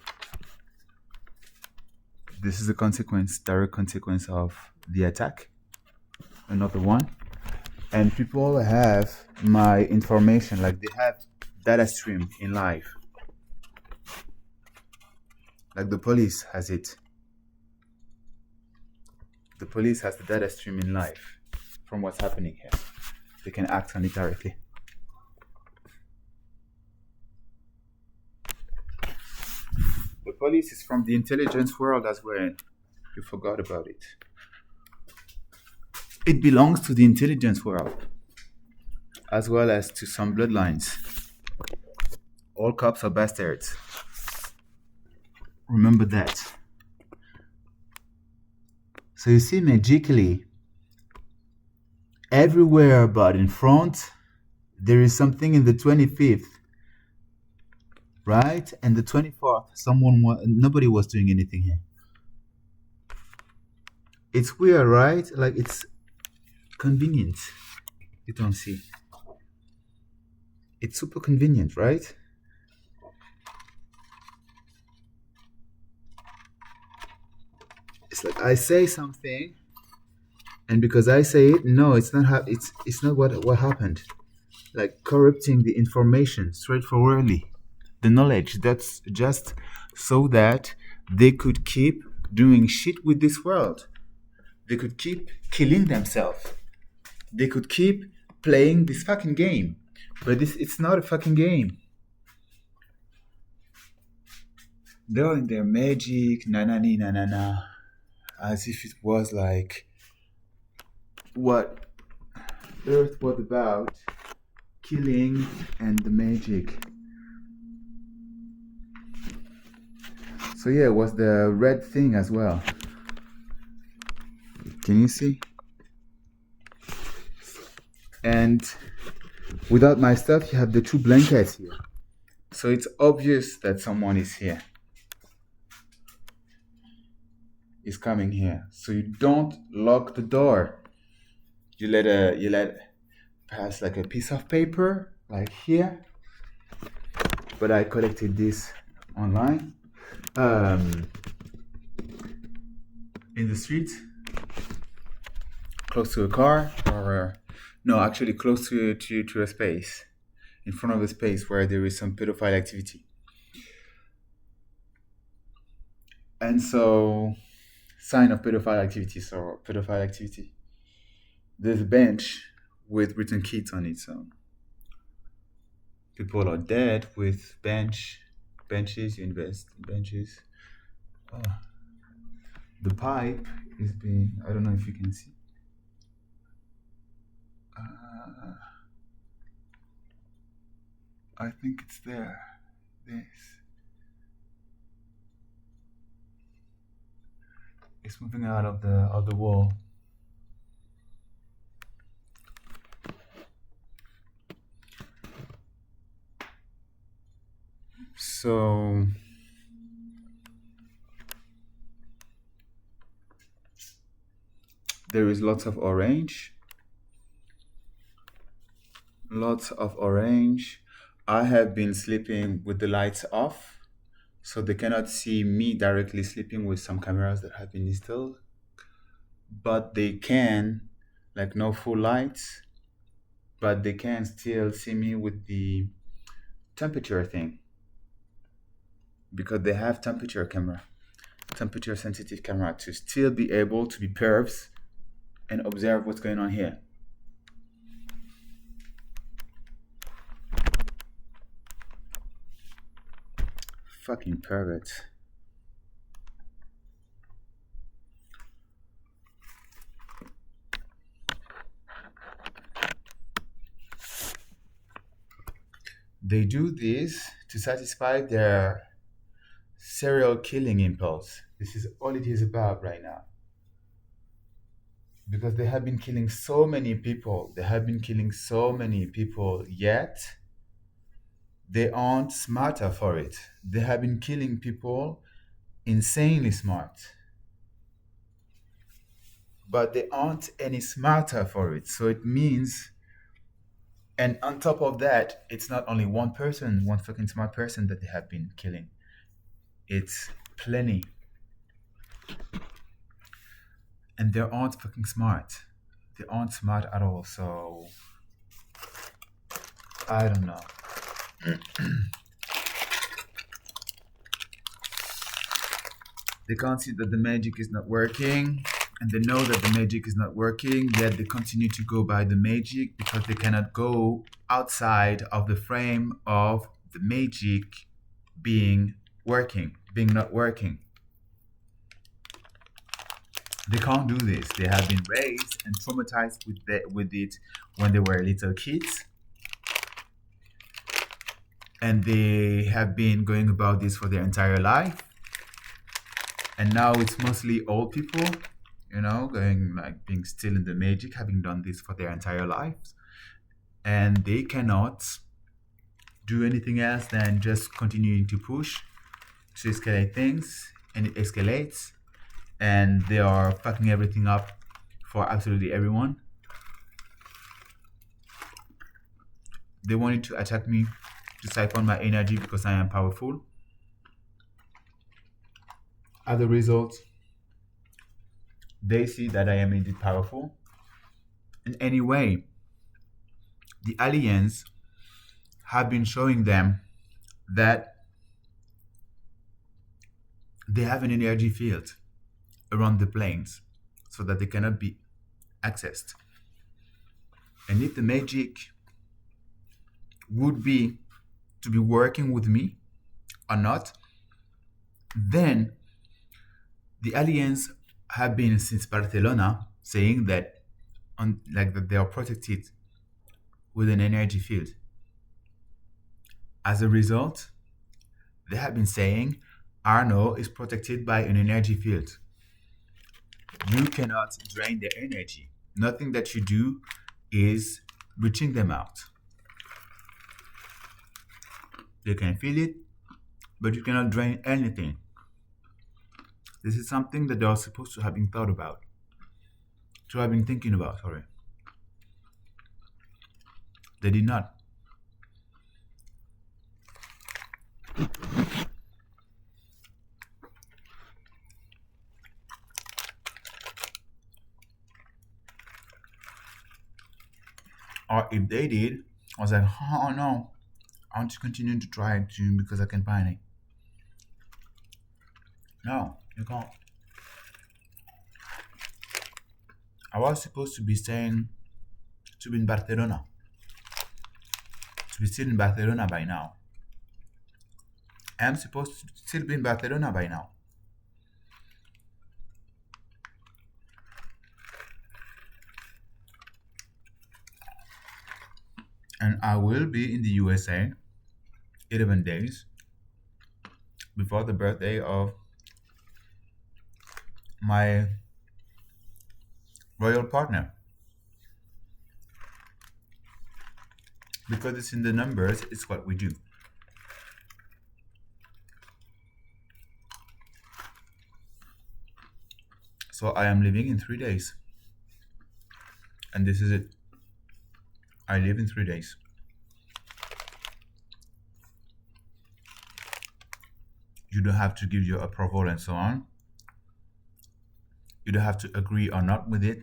This is a consequence, direct consequence of the attack. Another one. And people have my information, like they have data stream in live. Like the police has it. The police has the data stream in live from what's happening here. They can act on it directly. The police is from the intelligence world as well. You forgot about it. It belongs to the intelligence world, as well as to some bloodlines. All cops are bastards. Remember that. So you see, magically, everywhere but in front, there is something in the 25th, right? And the 24th, nobody was doing anything here. It's weird, right? Like, it's convenient. You don't see. It's super convenient, right? It's like I say something, and because I say it, no, it's not. It's not what happened. Like corrupting the information straightforwardly, the knowledge. That's just so that they could keep doing shit with this world. They could keep killing themselves. They could keep playing this fucking game. But it's not a fucking game. They're in their magic, na, as if it was like what Earth was about, killing and the magic. So yeah, it was the red thing as well. Can you see? And without my stuff, you have the two blankets here. So it's obvious that someone is here. Is coming here. So you don't lock the door. You let pass like a piece of paper, like here. But I collected this online. In the street, close to a car, or no, actually close to a space, in front of a space where there is some pedophile activity. And so, sign of pedophile activity. So pedophile activity. There's a bench with written kids on it. So people are dead with benches. You invest in benches. Oh. The pipe is being, I don't know if you can see. I think it's there. This. It's moving out of the wall. So There is lots of orange. Lots of orange. I have been sleeping with the lights off, so they cannot see me directly sleeping with some cameras that have been installed, but they can, like no full lights, but they can still see me with the temperature thing because they have temperature sensitive camera to still be able to be pervs and observe what's going on here. Fucking perverts. They do this to satisfy their serial killing impulse. This is all it is about right now. Because they have been killing so many people. They have been killing so many people, yet they aren't smarter for it. They have been killing people insanely smart. But they aren't any smarter for it. So it means, and on top of that, it's not only one person, one fucking smart person that they have been killing. It's plenty. And they aren't fucking smart. They aren't smart at all. So I don't know. They can't see that the magic is not working, and they know that the magic is not working, yet they continue to go by the magic because they cannot go outside of the frame of the magic being not working. They can't do this. They have been raised and traumatized with it when they were little kids. And they have been going about this for their entire life. And now it's mostly old people, going like being still in the magic, having done this for their entire lives. And they cannot do anything else than just continuing to push, to escalate things, and it escalates. And they are fucking everything up for absolutely everyone. They wanted to attack me, to siphon my energy because I am powerful. As a result, they see that I am indeed powerful. And anyway, the aliens have been showing them that they have an energy field around the planes so that they cannot be accessed. And if the magic would be to be working with me or not, then the aliens have been since Barcelona saying that that they are protected with an energy field. As a result, they have been saying Arno is protected by an energy field. You cannot drain their energy. Nothing that you do is reaching them out. They can feel it, but you cannot drain anything. This is something that they are supposed to have been thought about. To have been thinking about, sorry. They did not. Or if they did, I was like, oh no, I want to continue to try to because I can panic. No, you can't. I was supposed to be staying to be in Barcelona. To be still in Barcelona by now. I'm supposed to still be in Barcelona by now. And I will be in the USA 11 days before the birthday of my royal partner. Because it's in the numbers, it's what we do. So I am leaving in 3 days. And this is it. I live in 3 days. You don't have to give your approval and so on. You don't have to agree or not with it.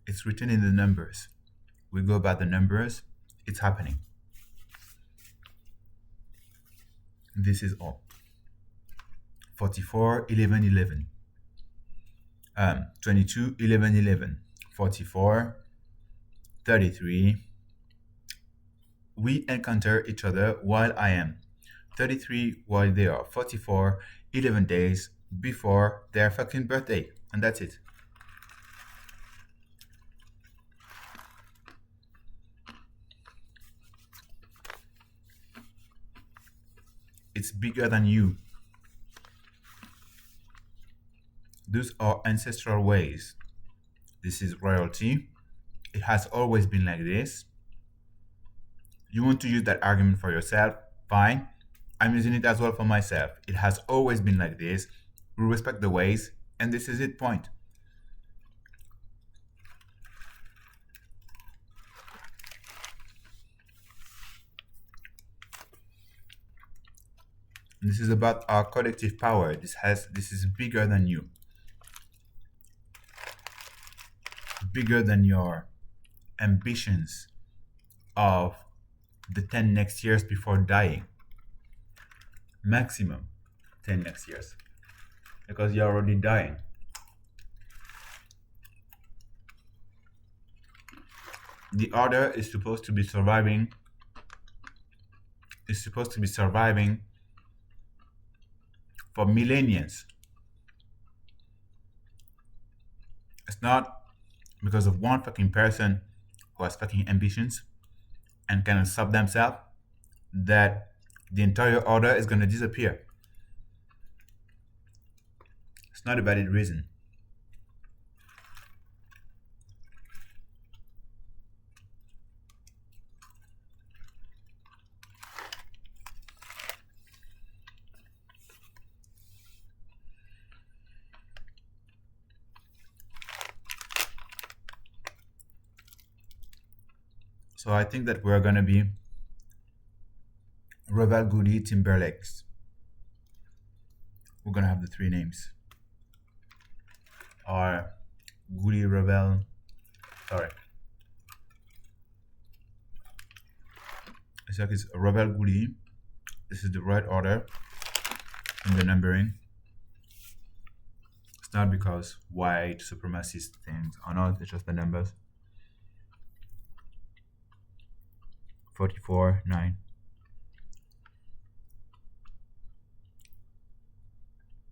It's written in the numbers. We go by the numbers. It's happening. This is all. 44, 11, 11. 22, 11, 11. 44, 33. We encounter each other while I am 33, while they are 44, 11 days before their fucking birthday. And that's it. It's bigger than you. Those are ancestral ways. This is royalty. It has always been like this. You want to use that argument for yourself? Fine. I'm using it as well for myself. It has always been like this. We respect the ways, and this is it, point. This is about our collective power. This is bigger than you. Bigger than your ambitions of the 10 next years before dying. Maximum 10 next years. Because you're already dying. The order is supposed to be surviving. Is supposed to be surviving for millennials. It's not because of one fucking person who has fucking ambitions and cannot stop themselves that the entire order is going to disappear. It's not a valid reason. So I think that we're going to be Revel, Goody, Timberlakes. We're going to have the 3 names. Or Goody, Revel. Sorry. It's like it's Revel, Goody. This is the right order in the numbering. It's not because white supremacist things or not, it's just the numbers. 44, 9.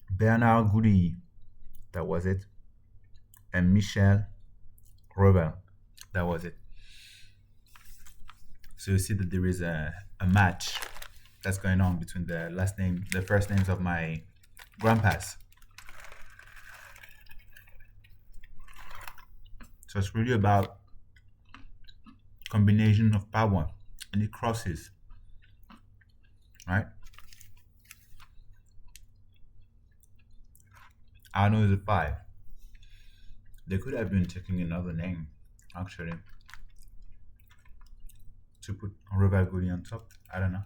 Bernard Goody, that was it. And Michel Revel, that was it. So you see that there is a match that's going on between the first names of my grandpas. So it's really about combination of power, and it crosses, right? Arno is a 5. They could have been taking another name, actually, to put Revel Goody on top. I don't know.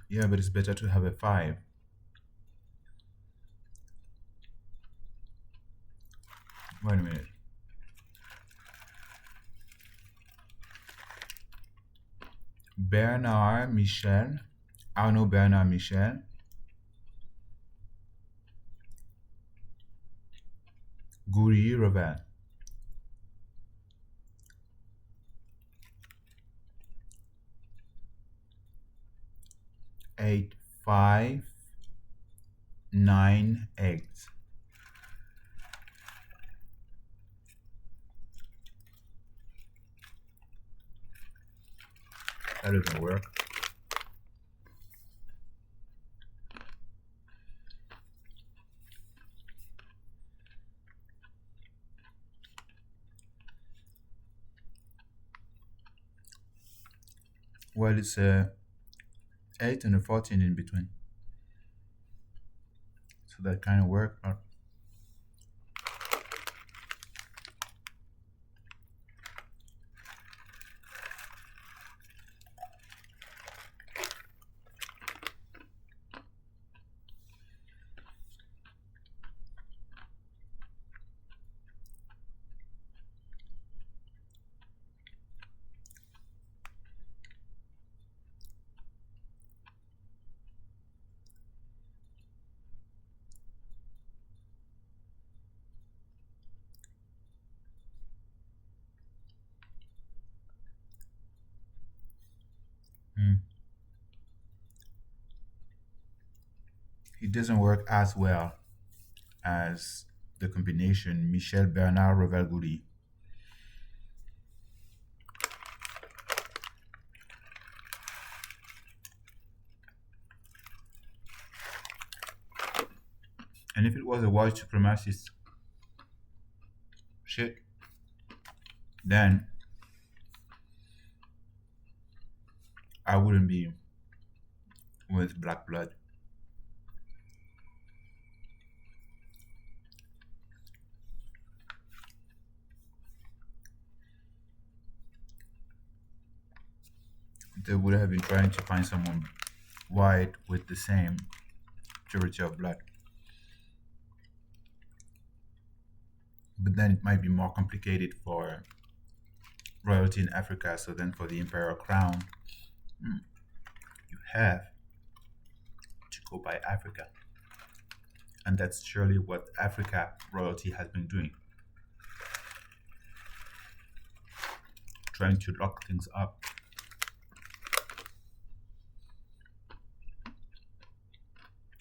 Yeah, but it's better to have a 5. Wait a minute. Bernard Michel, Arnaud Bernard Michel, Goody Revel. Eight, 5, 9, 8. That doesn't work. Well, it's 8 and a 14 in between. So that kind of work. Hmm. It doesn't work as well as the combination Michel Bernard Revalgouli. And if it was a white supremacist shit, then I wouldn't be with black blood. They would have been trying to find someone white with the same purity of blood. But then it might be more complicated for royalty in Africa, so then for the imperial crown, you have to go by Africa. And that's surely what Africa royalty has been doing. Trying to lock things up.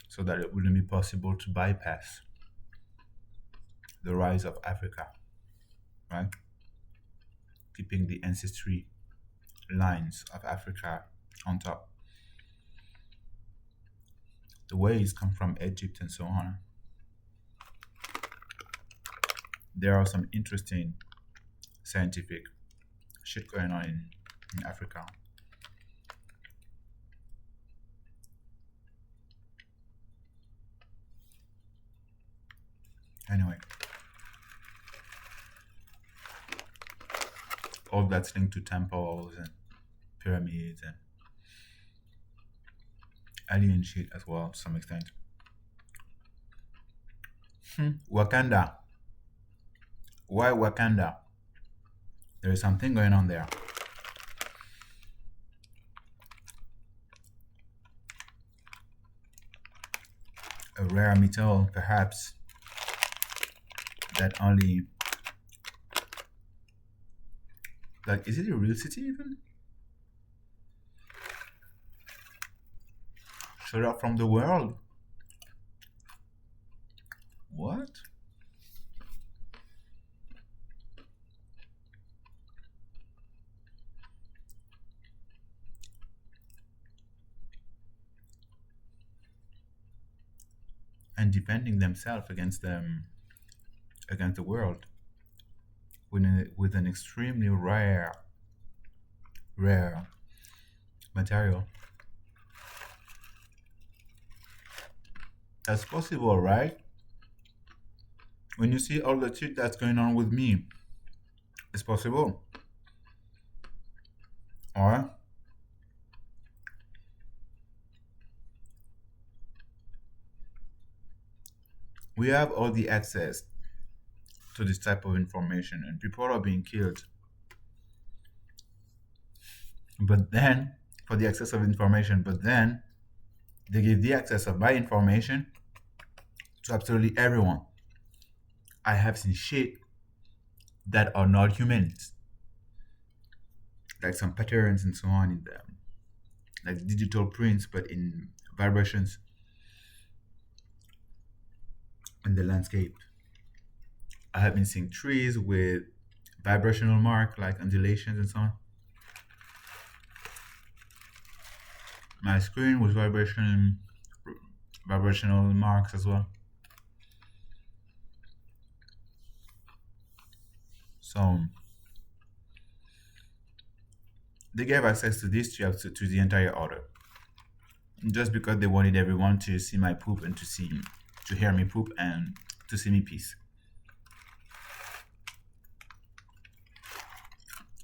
So that it wouldn't be possible to bypass the rise of Africa, right? Keeping the ancestry lines of Africa on top. The ways come from Egypt and so on. There are some interesting scientific shit going on in Africa. Anyway, all that's linked to temples and pyramids and alien shit as well to some extent. Wakanda. Why Wakanda? There is something going on there. A rare metal, perhaps, that only... Like, is it a real city even? Shut up from the world? What? And defending themselves against the world with an extremely rare material. That's possible, right? When you see all the shit that's going on with me, it's possible. Or we have all the access to this type of information and people are being killed. But then, for the access of information, but then they give the access of my information to absolutely everyone. I have seen shit that are not humans, like some patterns and so on in them, like digital prints, but in vibrations in the landscape. I have been seeing trees with vibrational mark, like undulations and so on. My screen with vibrational marks as well. So they gave access to this to the entire order. just because they wanted everyone to see my poop and to hear me poop and to see me piss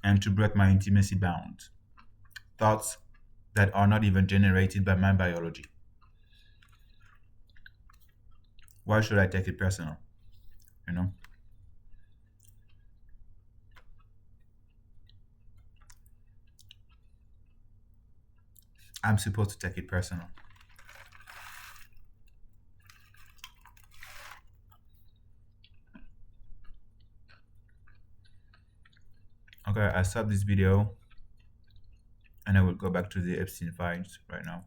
and to break my intimacy bound. Thoughts that are not even generated by my biology. Why should I take it personal? You know? I'm supposed to take it personal. Okay, I stop this video and I will go back to the Epstein files right now.